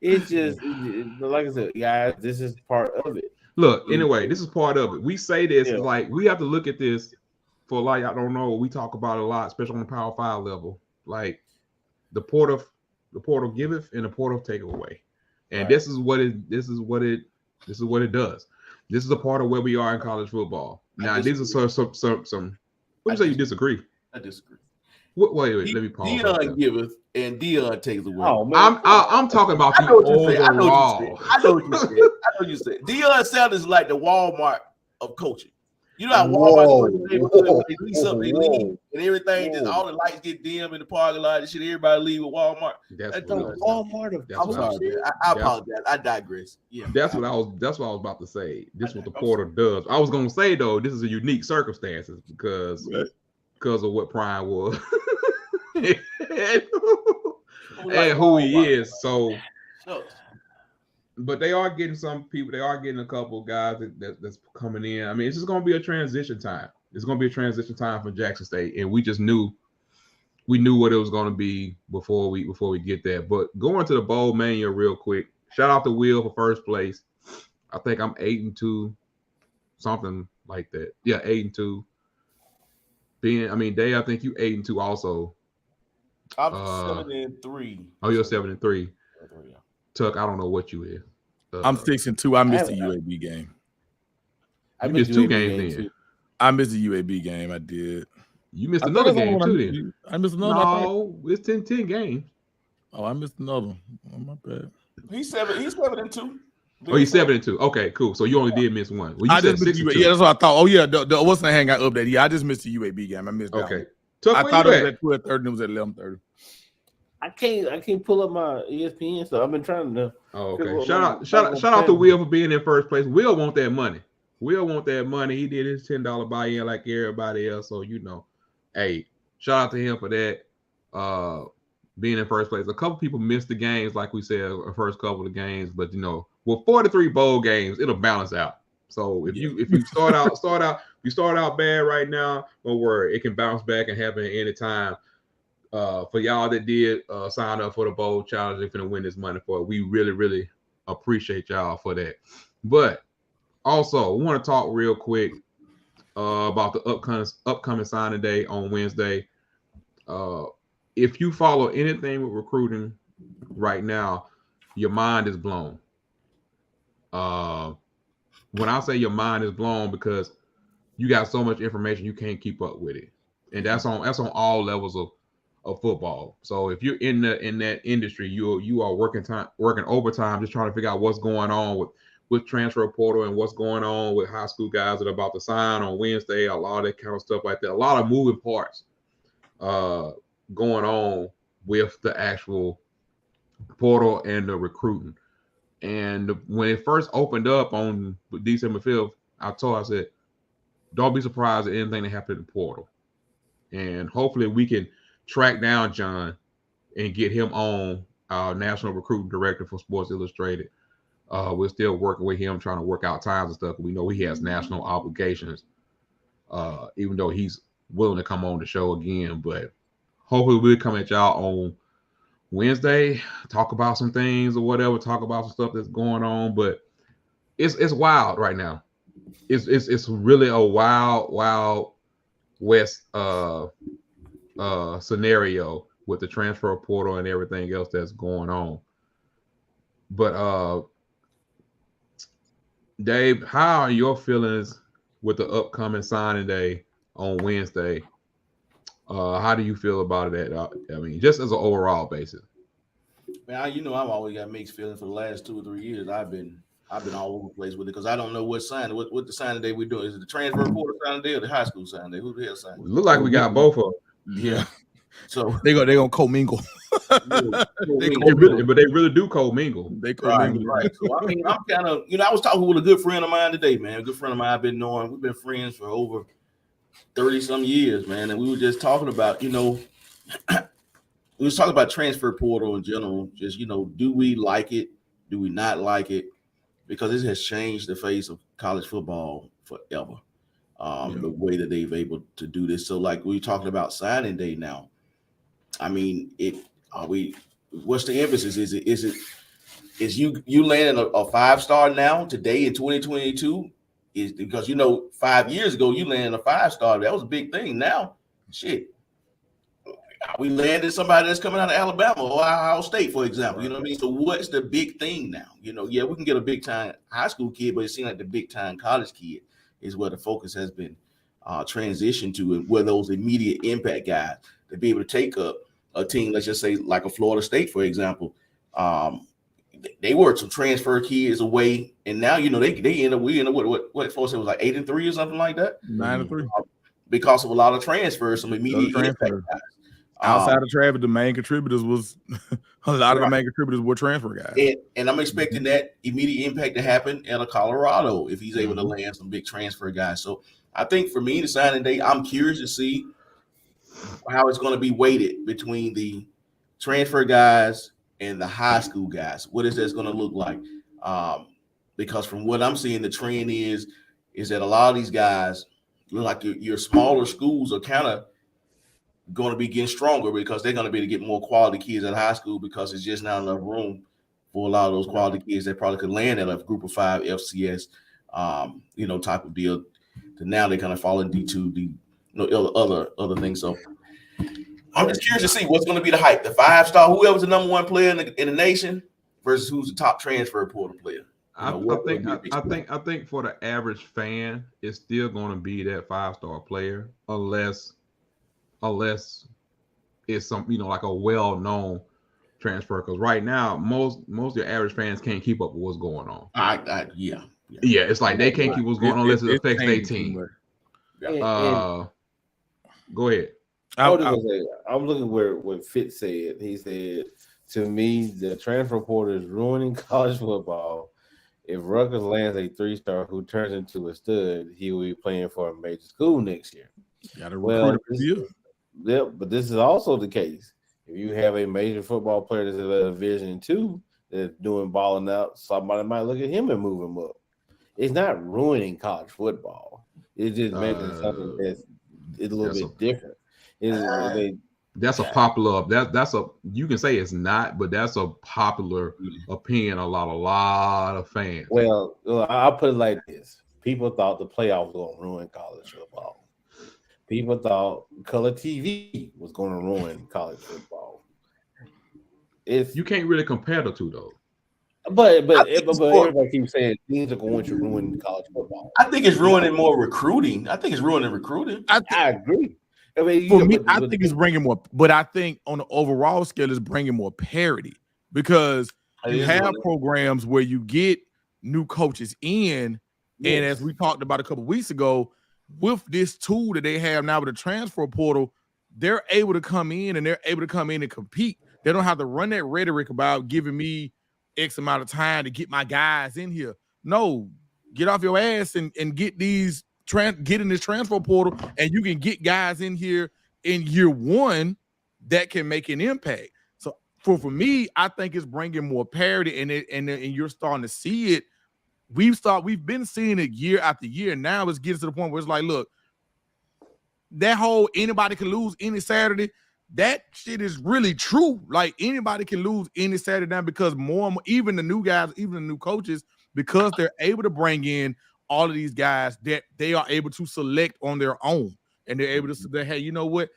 It's just like I said, guys. This is part of it. Look, anyway, this is part of it. We say this like we have to look at this for like I don't know. We talk about it a lot, especially on the Power 5 level. Like the portal giveth and the portal taketh away. And this is what it does. This is a part of where we are in college football. Now, these are some. What you say? You disagree? I disagree. Wait. Let me pause. Deion giveth and Deion takes away. Oh man, I'm talking about the overall. I know what you said. Deion Sanders is like the Walmart of coaching. You know how Walmart they lease up, they leave, and everything. Just all the lights get dim in the parking lot and shit. Everybody leave with Walmart. That's Walmart of I'm sorry, man. I apologize. I digress. Yeah, that's what I was about to say. This is what the portal does. I was gonna say though, this is a unique circumstances because of what Prime was and who he is. So. But they are getting some people. They are getting a couple of guys that's coming in. I mean, it's just going to be a transition time. It's going to be a transition time for Jackson State, and we knew what it was going to be before we get there. But going to the bowl mania real quick. Shout out to Will for first place. I think I'm 8-2, something like that. Yeah, 8-2. Dave, I think you 8-2 also. I'm 7-3. Oh, you're 7-3. Tuck, I don't know what you is. I'm 6-2. I missed the UAB game. I missed 2 games then. I missed the UAB game. I did. You missed another game too then. I missed another. No, it's 10 games. Oh, I missed another one. Oh, my bad. He's 7-2. Oh, you 7-2. Okay, cool. So you only did miss one. Well, you I said just missed 6-2. Yeah, that's what I thought. Oh yeah, the what's the hang got update? Yeah, I just missed the UAB game. I missed that Okay. one. Tuck, I where thought you it was at? at 12:30 and it was at 11:30. I can't pull up my ESPN stuff. I've been trying to. Oh, okay. Shout out to Will for being in first place. Will want that money. Will want that money. He did his $10 buy-in like everybody else. So hey, shout out to him for that. Being in first place. A couple people missed the games, like we said, the first couple of games, but with 43 bowl games, it'll balance out. So if you start out bad right now, don't worry, it can bounce back and happen at any time. For y'all that did sign up for the bowl challenge and finna win this money for it, we really, really appreciate y'all for that. But also, we want to talk real quick about the upcoming signing day on Wednesday. If you follow anything with recruiting right now, your mind is blown. When I say your mind is blown, because you got so much information you can't keep up with it, and that's on all levels of football. So if you're in that industry, you are working overtime, just trying to figure out what's going on with transfer portal and what's going on with high school guys that are about to sign on Wednesday, a lot of that kind of stuff like that, a lot of moving parts going on with the actual portal and the recruiting. And when it first opened up on December 5th, I said, don't be surprised at anything that happened in the portal. And hopefully we can track down John and get him on our national recruiting director for Sports Illustrated. We're still working with him, trying to work out times and stuff. We know he has national obligations, even though he's willing to come on the show again. But hopefully we'll come at y'all on Wednesday, talk about some things or whatever, talk about some stuff that's going on. But it's wild right now. It's really a wild west scenario with the transfer portal and everything else that's going on. But Dave, how are your feelings with the upcoming signing day on Wednesday? How do you feel about it? I mean, just as an overall basis. Man, I've always got mixed feelings for the last 2 or 3 years. I've been all over the place with it because I don't know what the signing day we're doing. Is it the transfer portal signing day or the high school signing day? Who the hell signing? Look like we got both of them. Yeah. So they gonna commingle. They really do commingle. They commingle. Right. So I mean, I'm kind of, I was talking with a good friend of mine today, man. A good friend of mine we've been friends for over 30 some years, man. And we were just talking about, we was talking about transfer portal in general. Just, do we like it? Do we not like it? Because this has changed the face of college football forever. The way that they've able to do this. So like we're talking about signing day now. I mean, what's the emphasis? Is you landing a 5-star now today in 2022? Is because 5 years ago you landed a 5-star. That was a big thing. Now, shit. We landed somebody that's coming out of Alabama or Ohio State, for example. You know what I mean? So what's the big thing now? Yeah, we can get a big time high school kid, but it seems like the big time college kid is where the focus has been transitioned to, and where those immediate impact guys to be able to take up a team, let's just say like a Florida State, for example. They were some transfer kids away, and now they end up what folks said was like 8-3 or something like that. 9-3 because of a lot of transfers, some immediate impact guys. Outside of Travis, the main contributors was a lot of the main contributors were transfer guys. And I'm expecting that immediate impact to happen in a Colorado if he's able to land some big transfer guys. So I think for me, the signing day, I'm curious to see how it's going to be weighted between the transfer guys and the high school guys. What is this going to look like? Because from what I'm seeing, the trend is that a lot of these guys look like your smaller schools are kind of going to be getting stronger because they're going to be able to get more quality kids at high school because it's just not enough room for a lot of those quality kids that probably could land at a group of 5 FCS, type of deal. To now they kind of fall in D2, other things. So I'm just curious to see what's going to be the hype. The 5-star, whoever's the number 1 player in the nation versus who's the top transfer portal player. I think for the average fan, it's still going to be that 5-star player unless it's some like a well-known transfer because right now most of your average fans can't keep up with what's going on. Yeah. Yeah, it's like they can't keep what's going on unless it affects their changing too team. much. And Go ahead. I'm looking where what Fitz said. He said to me, the transfer portal is ruining college football. If Rutgers lands a 3-star who turns into a stud, he will be playing for a major school next year. Got to recruit but this is also the case. If you have a major football player that's in a Division II that's doing balling out, somebody might look at him and move him up. It's not ruining college football. It's just making something that's a little bit different. That's a popular. That's a you can say it's not, but that's a popular opinion. A lot of fans. Well, I'll put it like this: people thought the playoffs were going to ruin college football. People thought color TV was going to ruin college football. You can't really compare the two though. But everybody keeps saying things are going to ruin college football. I think it's ruining more recruiting. I think it's ruining recruiting. I agree. I mean, for me, I think it's bringing more, but I think on the overall scale, it's bringing more parity because you have programs where you get new coaches in, and as we talked about a couple of weeks ago, with this tool that they have now with the transfer portal, they're able to come in and compete. They don't have to run that rhetoric about giving me X amount of time to get my guys in here. No, get off your ass and get these get in this transfer portal, and you can get guys in here in year one that can make an impact. So for me, I think it's bringing more parity, and you're starting to see it. We've been seeing it year after year. Now it's getting to the point where it's like, look, that whole anybody can lose any Saturday, that shit is really true. Like anybody can lose any Saturday now because more and more, even the new guys, even the new coaches, because they're able to bring in all of these guys that they are able to select on their own. And they're able to say, hey, you know what?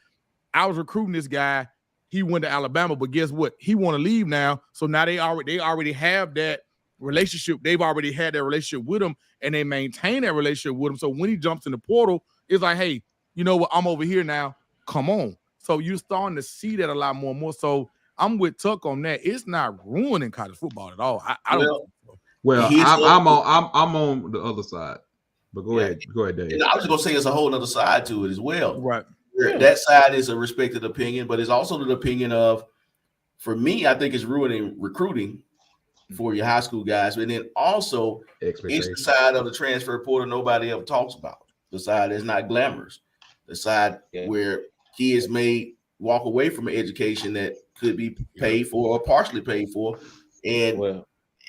I was recruiting this guy. He went to Alabama, but guess what? He want to leave now. So now they already have that relationship. They've already had that relationship with him, and they maintain that relationship with him. So when he jumps in the portal, it's like, hey, you know what? I'm over here now. Come on. So you're starting to see that a lot more and more. So I'm with Tuck on that. It's not ruining college football at all. I don't. Well, I'm on the other side. But go ahead, Dave. And I was just gonna say there's a whole other side to it as well. Right. That side is a respected opinion, but it's also the opinion of, for me, I think it's ruining recruiting for your high school guys. And then also it's the side of the transfer portal nobody ever talks about. The side that's not glamorous. The side where kids may walk away from an education that could be paid for or partially paid for. And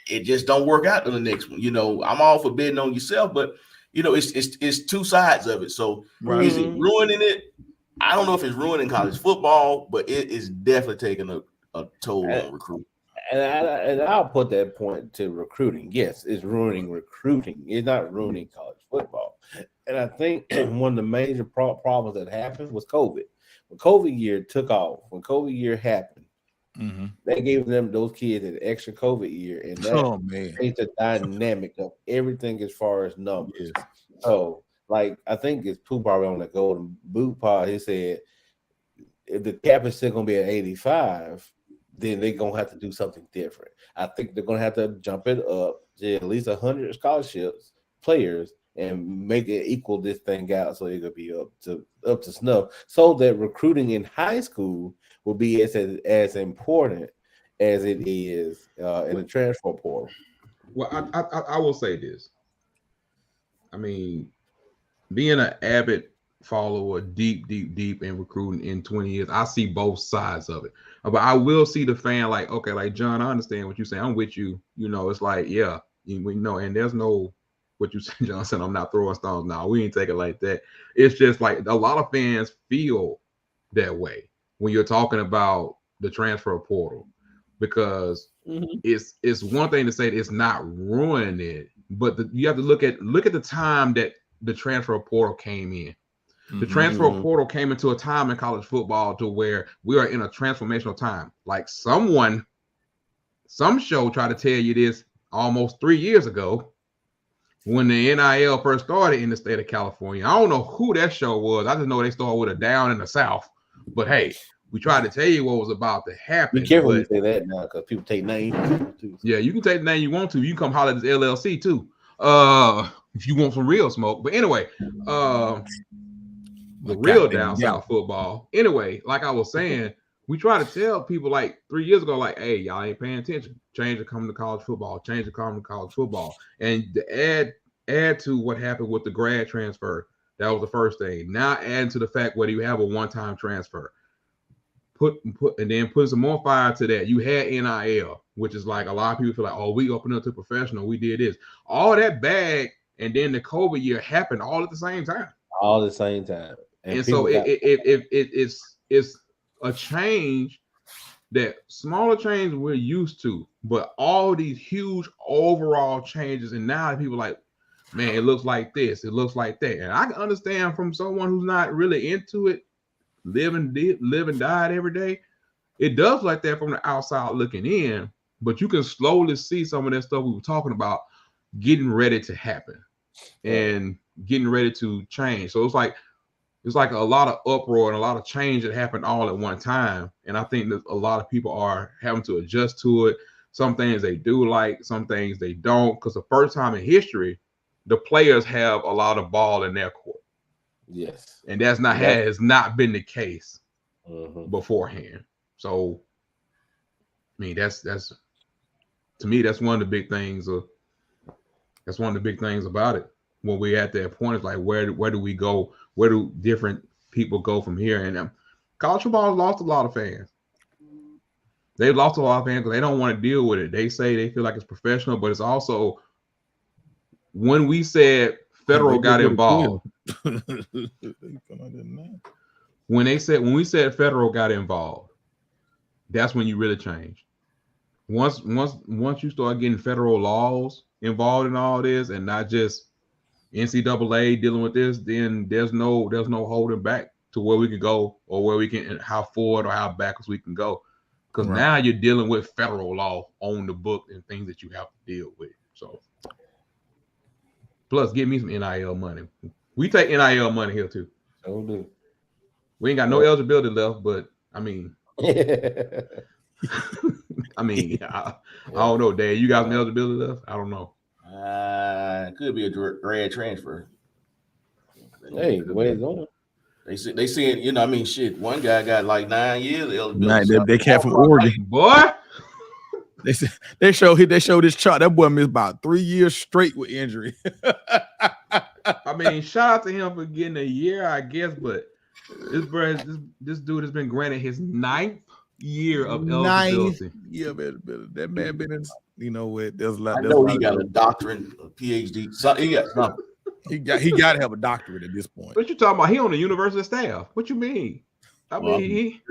it just don't work out in the next one. You know, I'm all for bidding on yourself, but you know, it's two sides of it. So is it ruining it? I don't know if it's ruining college football, but it is definitely taking a toll on recruiting. And I'll put that point to recruiting. Yes, it's ruining recruiting. It's not ruining college football. And I think one of the major problems that happened was COVID. When COVID year took off, when COVID year happened, they gave those kids an extra COVID year, and that changed the dynamic of everything as far as numbers. So, like, I think it's Pooh probably on the Golden Boot pod. He said, if the cap is still going to be at 85, then they're going to have to do something different. I think they're going to have to jump it up to at least 100 scholarships, players, and make it equal this thing out so it could be up to snuff, so that recruiting in high school will be as important as it is in the transfer portal. Well, I will say this. I mean, being an avid follower, deep in recruiting in 20 years, I see both sides of it. But I will see the fan like, okay, like John, I understand what you're saying. I'm with you. You know, it's like, yeah, we know, and there's no what you said, John said, I'm not throwing stones. No, we ain't take it like that. It's just like a lot of fans feel that way when you're talking about the transfer portal, because it's one thing to say it's not ruining it, but you have to look at the time that the transfer portal came in. The transfer portal came into a time in college football to where we are in a transformational time. Like some show tried to tell you this almost 3 years ago when the NIL first started in the state of California. I don't know who that show was. I just know they started with a down in the South. But hey, we tried to tell you what was about to happen. Be careful when you but say that now, because people take names too. yeah, you can take the name you want to. You can come holler at this LLC too. If you want some real smoke. But anyway, the real down south football. Anyway, like I was saying, we try to tell people like 3 years ago, like, hey, y'all ain't paying attention. Change to come to college football. Change to come to college football. And to add to what happened with the grad transfer, that was the first thing. Now adding to the fact whether you have a one-time transfer. Put some more fire to that. You had NIL, which is like a lot of people feel like, oh, we opened up to professional, we did this. All that bag, and then the COVID year happened all at the same time. All at the same time. And so it's a change that smaller changes we're used to, but all these huge overall changes, and now people are like, man, it looks like this, it looks like that. And I can understand from someone who's not really into it, live and die every day. It does like that from the outside looking in, but you can slowly see some of that stuff we were talking about getting ready to happen and getting ready to change. So it's like a lot of uproar and a lot of change that happened all at one time. And I think that a lot of people are having to adjust to it. Some things they do like, some things they don't, because the first time in history, the players have a lot of ball in their court. Yes. And has not been the case beforehand. So, I mean, that's to me, that's one of the big things. That's one of the big things about it. When we're at that point, it's like, where do we go? Where do different people go from here? And college football has lost a lot of fans. They've lost a lot of fans because they don't want to deal with it. They say they feel like it's professional, but it's also when we said federal got involved. When we said federal got involved, that's when you really change. Once you start getting federal laws involved in all this, and not just NCAA dealing with this, then there's no holding back to where we can go, or where we can, how forward or how backwards we can go. Because now you're dealing with federal law on the book and things that you have to deal with. So, plus, give me some NIL money. We take NIL money here too. So do. We ain't got no eligibility left, but I mean, I don't know, Dad. You got some eligibility left? I don't know. Could be a grad transfer. Hey, the way it's going. They saying, you know, I mean, shit. One guy got like 9 years eligibility. They cat from Oregon, boy. They showed this chart. That boy missed about 3 years straight with injury. I mean, shout out to him for getting a year, I guess, but this dude has been granted his 9th year of eligibility. Yeah, that man been in. You know what? There's a lot. I know he got a doctorate, a PhD. So he got something. He got to have a doctorate at this point. What you talking about? He on the university staff. What you mean? I mean,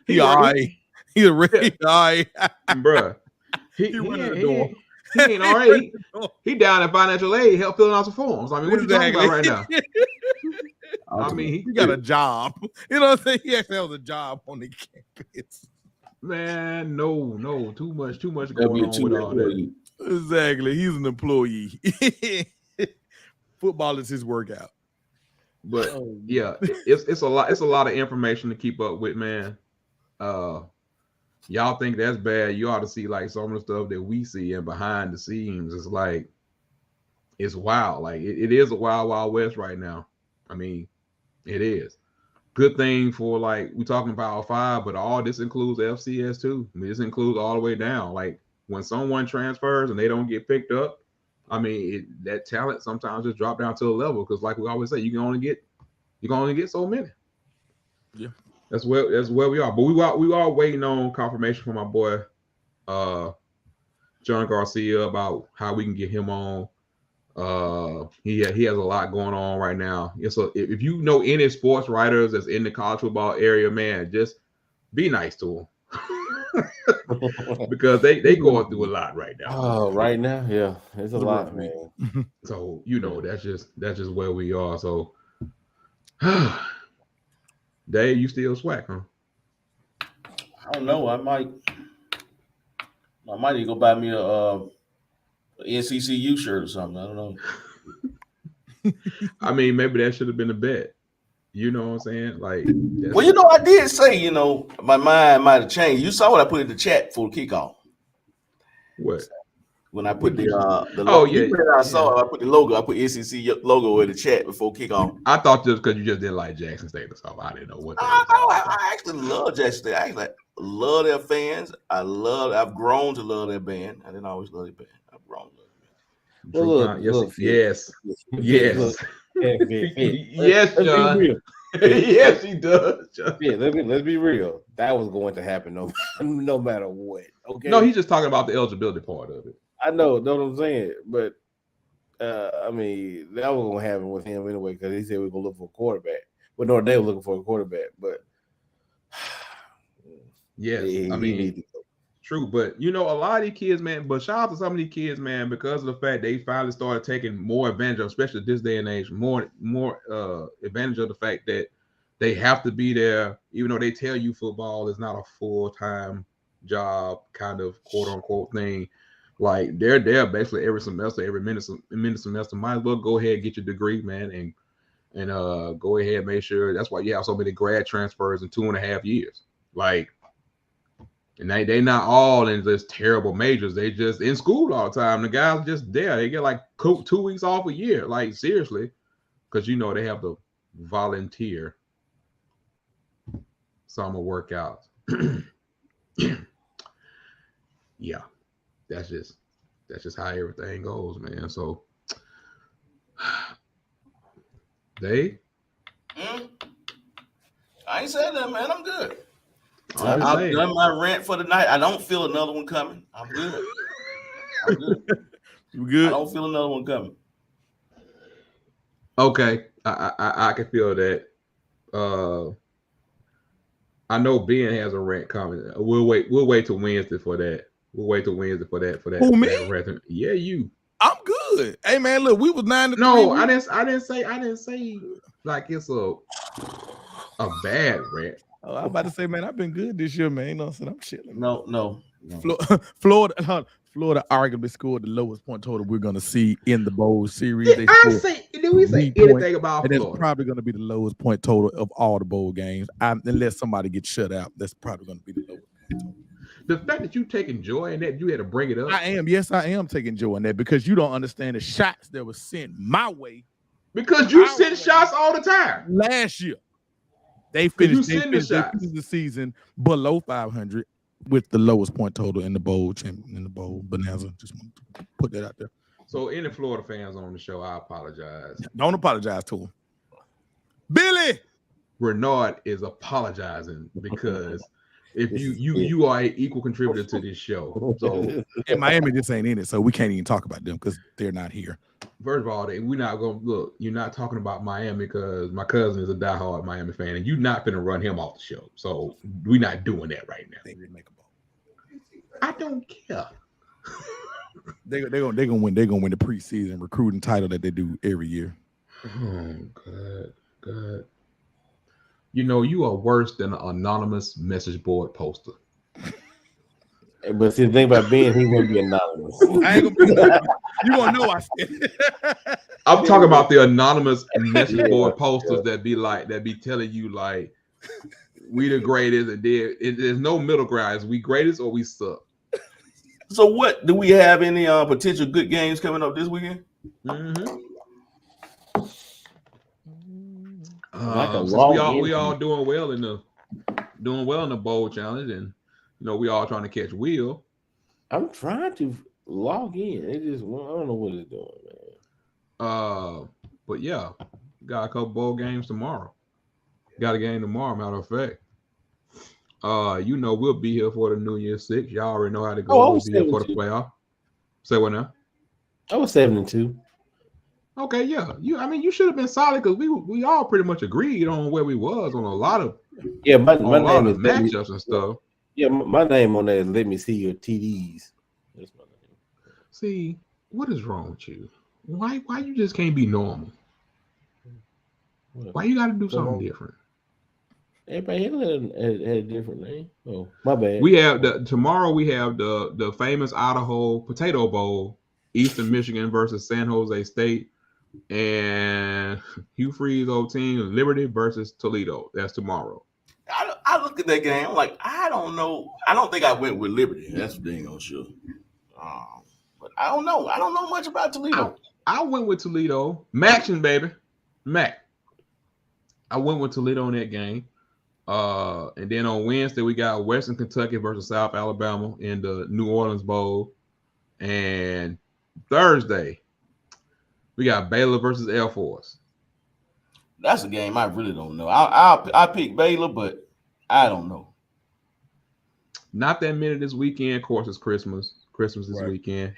he all right. He's a really all right. Bruh. He running the door. He ain't all right. He down in financial aid, help filling out some forms. I mean, what you talking about right now? I mean, he got a job. You know what I'm saying? He actually has a job on the campus. Man, no, too much going on with all that. Exactly, he's an employee. Football is his workout. But yeah, it's a lot of information to keep up with, man. Y'all think that's bad? You ought to see like some of the stuff that we see, and behind the scenes, it's like it's wild. Like it is a wild west right now. I mean, it is. Good thing for, like, we talking about 5, but all this includes FCS too. I mean, this includes all the way down. Like when someone transfers and they don't get picked up, I mean, that talent sometimes just drop down to a level, because like we always say, you can only get so many. Yeah, that's where we are. But we are waiting on confirmation from my boy John Garcia about how we can get him on. He has a lot going on right now. So if you know any sports writers that's in the college football area, man, just be nice to them. Because they going through a lot right now. Oh, right now, yeah, it's a lot, man. So that's just where we are. So, Dave, you still swag, huh? I don't know. I might need to go buy me a NCCU shirt or something. I don't know. I mean, maybe that should have been a bet. You know what I'm saying? Like, well, you know, I did say, you know, my mind might have changed. You saw what I put in the chat for the kickoff. what? When I put the Oh, logo, yeah, I saw I put the logo. I put SEC logo in the chat before kickoff. I thought just because you just didn't like Jackson State or something. I didn't know what. I actually love Jackson State. I actually love their fans. I've grown to love their band. I didn't always love their band. I've grown to love their band. Well, look, yes, yes. yes, Let's John. be real. Yes, he does. John. Yeah, let's be real. That was going to happen no matter what. Okay. No, he's just talking about the eligibility part of it. I know what I'm saying, but I mean that was gonna happen with him anyway because he said we're gonna look for a quarterback. Well, Notre Dame was looking for a quarterback, but yes, I mean, true. But you know, a lot of these kids, man. But shout out to some of these kids, man, because of the fact they finally started taking more advantage of, especially this day and age, more advantage of the fact that they have to be there, even though they tell you football is not a full-time job, kind of quote unquote thing. Like they're there basically every semester, every minute semester. Might as well go ahead and get your degree, man, and go ahead and make sure. That's why you have so many grad transfers in 2.5 years. Like, and they not all in just terrible majors. They just in school all the time. The guys just there. They get like 2 weeks off a year. Like seriously, because you know they have to volunteer summer workouts. Yeah. That's just how everything goes, man. So I ain't saying that, man. I'm good. I've done my rant for the night. I don't feel another one coming. I'm good. You good? I don't feel another one coming. Okay, I can feel that. I know Ben has a rant coming. We'll wait till Wednesday for that. We'll wait till Wednesday for that. Who, me? That yeah, you. I'm good. Hey man, look, we was 9-3. No, I didn't say like it's a bad rant. Oh, I'm about to say, man, I've been good this year, man. You know what I'm saying? I'm chilling. No. Florida arguably scored the lowest point total we're gonna see in the bowl series. Did we say anything about and Florida? It's probably gonna be the lowest point total of all the bowl games. Unless somebody gets shut out, that's probably gonna be the lowest point total. The fact that you taking joy in that, you had to bring it up. I am taking joy in that because you don't understand the shots that were sent my way. Because you send shots all the time. Last year, they finished the season below 500 with the lowest point total in the bowl bonanza. Just want to put that out there. So any Florida fans on the show, I apologize. Don't apologize to him. Billy Renard is apologizing because if you are an equal contributor to this show. So in Miami, this ain't in it, so we can't even talk about them because they're not here. First of all, we're not gonna look. You're not talking about Miami because my cousin is a diehard Miami fan, and you're not gonna run him off the show. So we're not doing that right now. They didn't make a ball. I don't care. They're gonna win. They're gonna win the preseason recruiting title that they do every year. Oh God. You know, you are worse than an anonymous message board poster. But see, the thing about Ben, he wouldn't be anonymous. I ain't gonna be anonymous. You won't know I said it. I'm talking about the anonymous message board posters that be telling you like we the greatest, and there's no middle ground. Is we greatest or we suck? So what do we have any potential good games coming up this weekend? Mm-hmm. We all doing well in the bowl challenge, and you know we all trying to catch Will. I'm trying to log in. It just I don't know what it's doing, man. But yeah, got a couple bowl games tomorrow. Got a game tomorrow, matter of fact. You know we'll be here for the New Year's 6. Y'all already know how to go. We'll be here for the playoff. Say what now? I was 7-2. Okay, yeah. You should have been solid because we all pretty much agreed on where we was on a lot of my name is matchups and stuff. Yeah, my name on there is Let Me See Your TDs. That's my name. See, what is wrong with you? Why you just can't be normal? Why you got to do something different? Everybody had a different name. Oh, my bad. We have tomorrow. We have the famous Idaho Potato Bowl, Eastern Michigan versus San Jose State. And Hugh Freeze old team, Liberty versus Toledo. That's tomorrow. I look at that game. I'm like, I don't know. I don't think I went with Liberty. That's for dang on sure. But I don't know. I don't know much about Toledo. I went with Toledo. Maction, baby. Mac. I went with Toledo in that game. And then on Wednesday, we got Western Kentucky versus South Alabama in the New Orleans Bowl. And Thursday, we got Baylor versus Air Force. That's a game I really don't know. I pick Baylor, but I don't know. Not that many this weekend. Of course, it's Christmas. Christmas this weekend.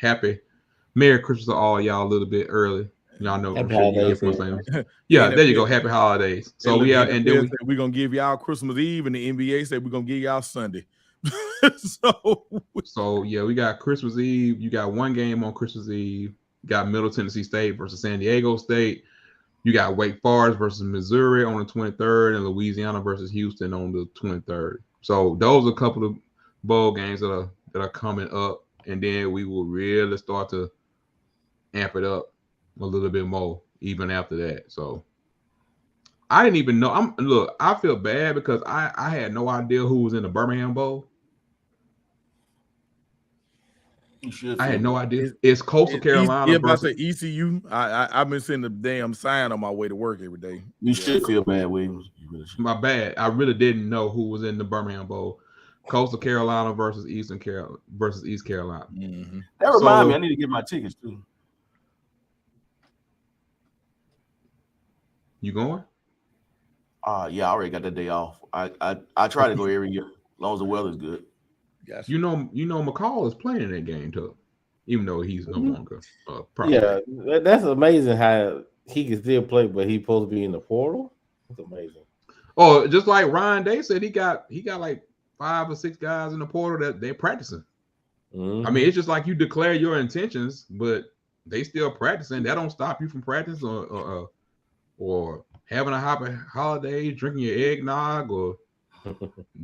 Merry Christmas to all y'all a little bit early. Y'all know. Happy holidays. Yeah, there you go. Happy holidays. So we have, and then we're gonna give y'all Christmas Eve, and the NBA said we're gonna give y'all Sunday. So yeah, we got Christmas Eve. You got one game on Christmas Eve. You got Middle Tennessee State versus San Diego State. You got Wake Forest versus Missouri on the 23rd, and Louisiana versus Houston on the 23rd. So those are a couple of bowl games that are coming up, and then we will really start to amp it up a little bit more even after that. So I didn't even know. I feel bad because I had no idea who was in the Birmingham Bowl. I had no idea. It's Coastal Carolina versus ECU. I've been seeing the damn sign on my way to work every day. You should feel bad, Williams. My bad. I really didn't know who was in the Birmingham Bowl. Coastal Carolina versus East Carolina. Mm-hmm. That reminds me, I need to get my tickets too. You going? Yeah, I already got that day off. I try to go every year, as long as the weather's good. Yes. You know, McCall is playing in that game too, even though he's no longer. Yeah, that's amazing how he can still play, but he's supposed to be in the portal. That's amazing. Oh, just like Ryan Day said, he got like 5 or 6 guys in the portal that they're practicing. Mm-hmm. I mean, it's just like you declare your intentions, but they still practicing. That don't stop you from practicing or having a happy holiday, drinking your eggnog, or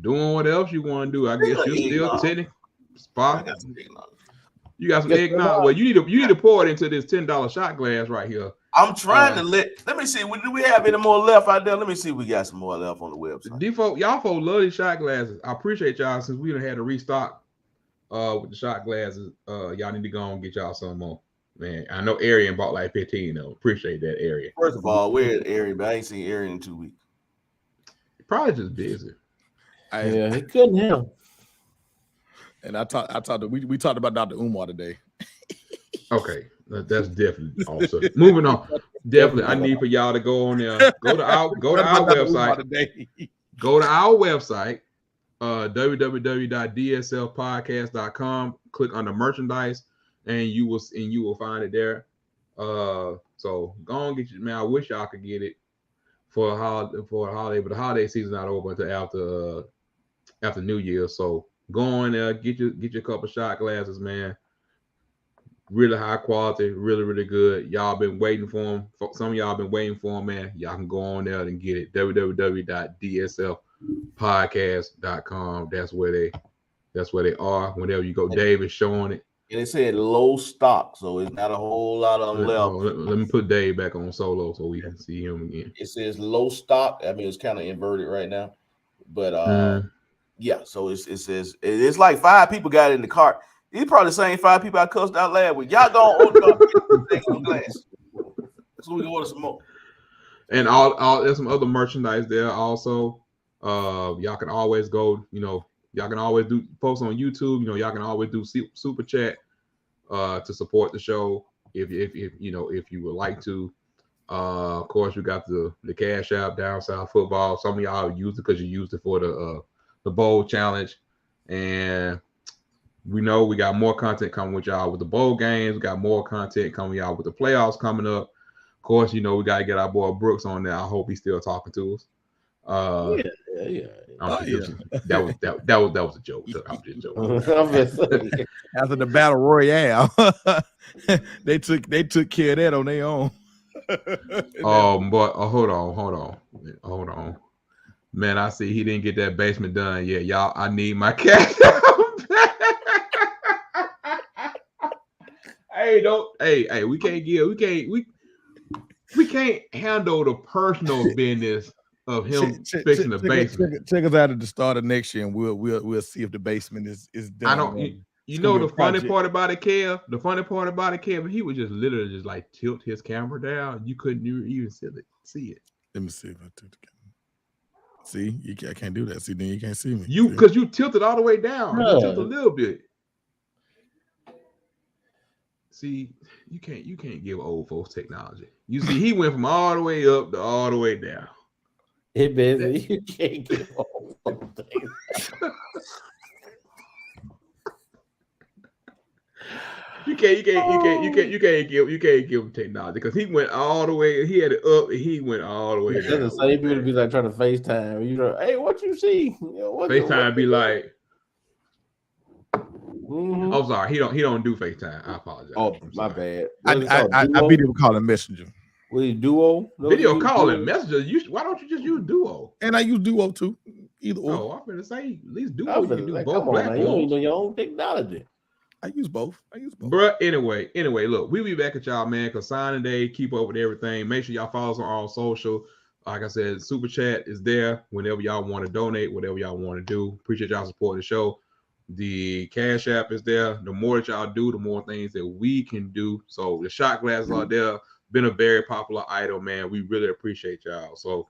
doing what else you want to do. I guess you're still technically spot. You got some eggnog. Well, you need to pour it into this $10 shot glass right here. I'm trying to let me see. Do we have any more left out there? Let me see if we got some more left on the website. Default, y'all folks love these shot glasses. I appreciate y'all since we done had to restock with the shot glasses. Y'all need to go and get y'all some more. Man, I know Arian bought like 15 though. Appreciate that, Arian. First of all, where's Arian? But I ain't seen Arian in 2 weeks. Probably just busy. Yeah, he couldn't help. And we talked about Dr. Umar today. Okay, that's definitely also moving on. Definitely, I need for y'all to go on there. Go to our website. Go to our website, www.dslpodcast.com. Click on the merchandise, and you will find it there. So go and get your man. I wish y'all could get it for a holiday, but the holiday season's not over until after New Year. So go on there, get your couple shot glasses, man. Really high quality, really, really good. Y'all been waiting for them. Some of y'all been waiting for them, man. Y'all can go on there and get it. www.dslpodcast.com. That's where they are. Whenever you go, Dave is showing it. And it said low stock, so it's not a whole lot of them left. Let me put Dave back on solo so we can see him again. It says low stock. I mean, it's kind of inverted right now, but yeah. So it says it's like 5 people got it in the cart. It's probably the same 5 people I cussed out last week. Y'all don't order glass. So we can order some more. And all there's some other merchandise there also. Y'all can always go. Y'all can always do posts on YouTube. Y'all can always do super chat to support the show if you would like to. Of course, we got the Cash App Down South Football. Some of y'all used it because you used it for the bowl challenge, and we know we got more content coming with y'all with the bowl games. We got more content coming y'all with the playoffs coming up. Of course, we got to get our boy Brooks on there. I hope he's still talking to us. Yeah. That was a joke. I'm just joking. After the battle royale, they took care of that on their own. But hold on. Man, I see he didn't get that basement done yet. Y'all, I need my cash. Hey, we we can't handle the personal business of him fixing the basement. Check us out at the start of next year, and we'll see if the basement is done. I don't. You know the funny part about it, Kev? The funny part about it, Kev, he would just literally just like tilt his camera down. You couldn't even see it. Let me see if I took the camera. See, I can't do that. See, then you can't see me. Because you tilted all the way down. You tilted a little bit. See, you can't give old folks technology. You see, he went from all the way up to all the way down. It busy. You can't give old folks things. You can't give him technology because he went all the way. He had it up, and he went all the way down. That's the same people be like trying to FaceTime. You know, hey, what you see? FaceTime be like, I'm sorry, he don't do FaceTime. I apologize. Oh, my bad. I video call him Messenger. What is Duo? Video calling Messenger. Why don't you just use Duo? And I use Duo too. Either or. Oh, I'm gonna say at least Duo. You can do both platforms. You ain't doing your own technology. I use both. But anyway, look, we'll be back at y'all, man, because signing day, keep up with everything. Make sure y'all follow us on all social. Like I said, Super Chat is there whenever y'all want to donate, whatever y'all want to do. Appreciate y'all supporting the show. The Cash App is there. The more that y'all do, the more things that we can do. So the shot glasses are there. Been a very popular item, man. We really appreciate y'all. So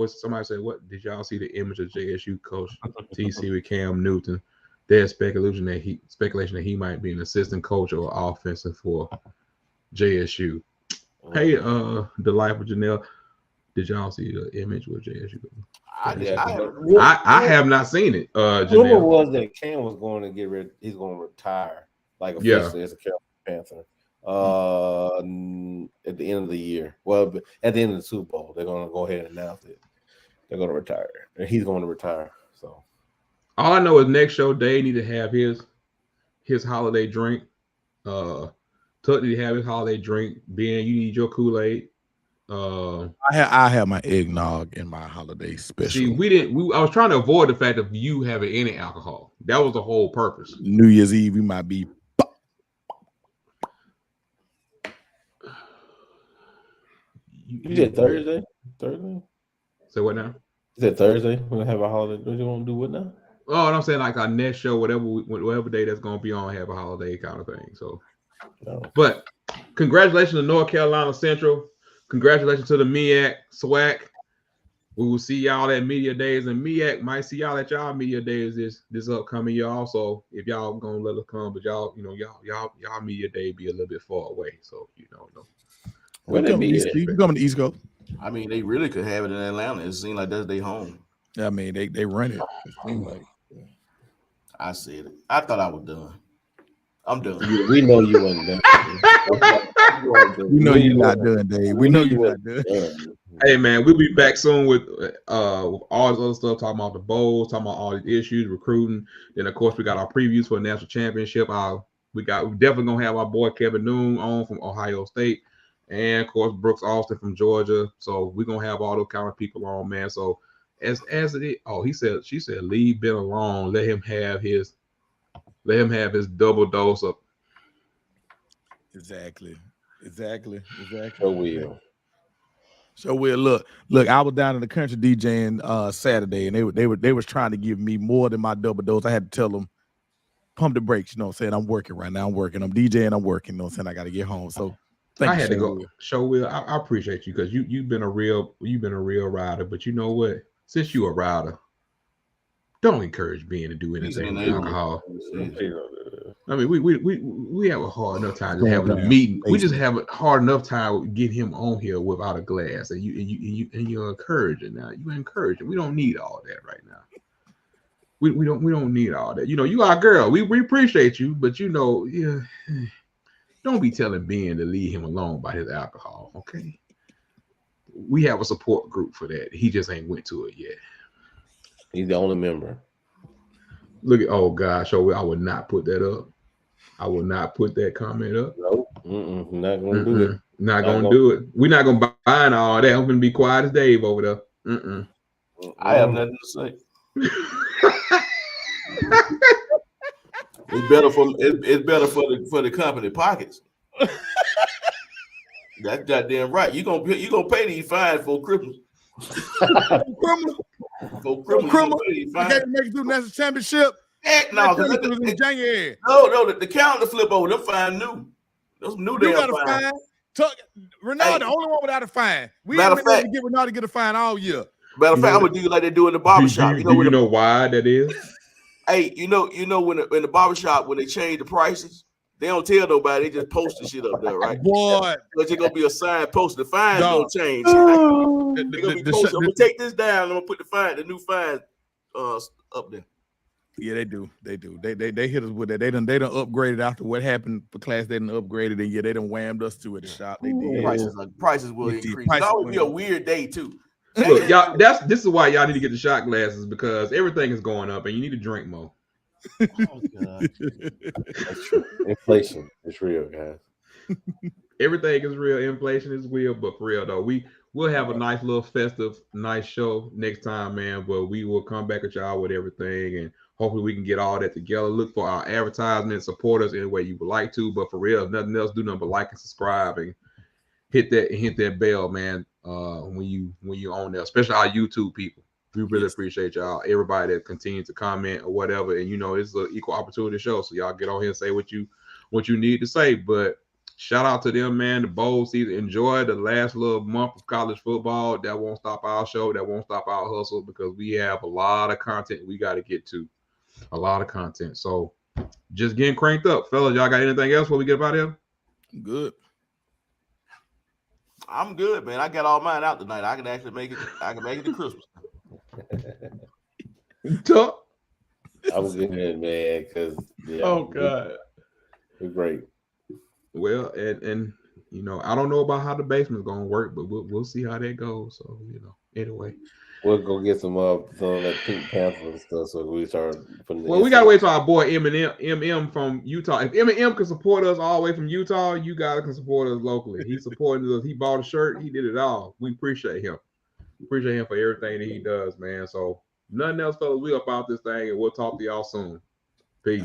somebody said, what did y'all see the image of JSU coach TC with Cam Newton? There's speculation that he might be an assistant coach or offensive for JSU. Hey, the life of Janelle. Did y'all see the image with JSU? I have not seen it. Rumor was that Cam was going to get rid. He's going to retire, like officially as a Carolina Panther. At the end of the year. Well, at the end of the Super Bowl, they're going to go ahead and announce it. They're going to retire. And he's going to retire. So. All I know is next show, Dave need to have his holiday drink. Tuck need to have his holiday drink. Ben, you need your Kool-Aid. I have my eggnog in my holiday special. See, I was trying to avoid the fact of you having any alcohol. That was the whole purpose. New Year's Eve, we might be. You said Thursday? Thursday? Say what now? You said Thursday? We're gonna have a holiday. What you want to do what now? Oh, and I'm saying like our next show, whatever day that's gonna be on, have a holiday kind of thing. So, But congratulations to North Carolina Central. Congratulations to the MEAC SWAC. We will see y'all at Media Days, and MEAC might see y'all at y'all Media Days this upcoming year. Also, if y'all gonna let us come, but y'all Media Day be a little bit far away, so you don't know. We're coming to East Coast. I mean, they really could have it in Atlanta. It seems like that's their home. I mean, they run it. It seems like. I said it. I thought I was done. I'm done. We know you wasn't done. We know you're not done, Dave. We know you're not done. Hey man, we'll be back soon with all this other stuff, talking about the bowls, talking about all these issues, recruiting. Then of course we got our previews for the national championship. We definitely gonna have our boy Kevin Noon on from Ohio State, and of course Brooks Austin from Georgia. So we're gonna have all those kind of people on, man. So as it is, she said leave Ben alone, let him have his double dose of Exactly. So we'll look. I was down in the country DJing Saturday, and they was trying to give me more than my double dose. I had to tell them, pump the brakes. You know what I'm saying? I'm working right now. I'm DJing. I'm working. You know what I'm saying? I got to get home. So I had to go. Show Will. I appreciate you because you've been a real rider. But you know what? Since you a rider, don't encourage Ben to do anything with alcohol. I mean, we have a hard enough time having a meeting. We just have a hard enough time getting him on here without a glass, and you're encouraging now. You're encouraging. We don't need all that right now. We don't need all that. You know, you our girl. We appreciate you, but you know, yeah, don't be telling Ben to leave him alone by his alcohol. Okay, we have a support group for that. He just ain't went to it yet. He's the only member. Look at gosh, I would not put that up. I will not put that comment up. Nope. Not gonna do it. Not gonna do it. We're not gonna buy all that. I'm gonna be quiet as Dave over there. I have nothing to say. It's better for the company pockets. That's goddamn right. You gonna pay these fines for Christmas. Criminal. For Christmas, you gonna pay these I fines. can't make it through national championship. Heck no, because in January. No, the calendar flip over. Them fine new. Those new You damn got a fine. Ronaldo, the only one without a fine. We Matter ain't been fact, able to get Ronaldo to get a fine all year. Matter of fact, I'm gonna do you like they do in the barbershop. Do you know why that is? Hey, you know when in the barbershop when they change the prices, they don't tell nobody. They just post the shit up there, right? Boy, There's gonna be a sign posted. The fine's gonna change. They're gonna be posted. I'm gonna take this down. I'm gonna put the new fine up there. Yeah, they do. They hit us with that. They done upgraded after what happened for class. They done upgraded, and yeah, they done whammed us to at the shop. They did. Prices will increase. It's always be a weird day too. Look, y'all, this is why y'all need to get the shot glasses because everything is going up, and you need to drink more. Oh God. That's true. Inflation is real, guys. Everything is real. Inflation is real, but for real though, we'll have a nice little festive, nice show next time, man. But we will come back at y'all with everything, and hopefully we can get all that together. Look for our advertisements, support us any way you would like to. But for real, if nothing else, do nothing but like and subscribe and hit that bell, man. When you on there, especially our YouTube people. We really appreciate y'all. Everybody that continues to comment or whatever. And it's an equal opportunity show. So y'all get on here and say what you need to say. But shout out to them, man. The bowl season. Enjoy the last little month of college football. That won't stop our show. That won't stop our hustle because we have a lot of content we got to get to. A lot of content. So just getting cranked up. Fellas, y'all got anything else before we get out here? Good. I'm good, man. I got all mine out tonight. I can actually make it. I can make it to Christmas. I was in there, man, because God, we're great. Well, and I don't know about how the basement's gonna work, but we'll see how that goes. So anyway, we'll go get some of that Pink Panther and stuff. So we start putting. Well, we gotta wait till our boy MM from Utah. If MM can support us all the way from Utah, you guys can support us locally. He supported us. He bought a shirt. He did it all. We appreciate him. Appreciate him for everything that he does, man. So nothing else, fellas. We up out this thing, and we'll talk to y'all soon. Peace.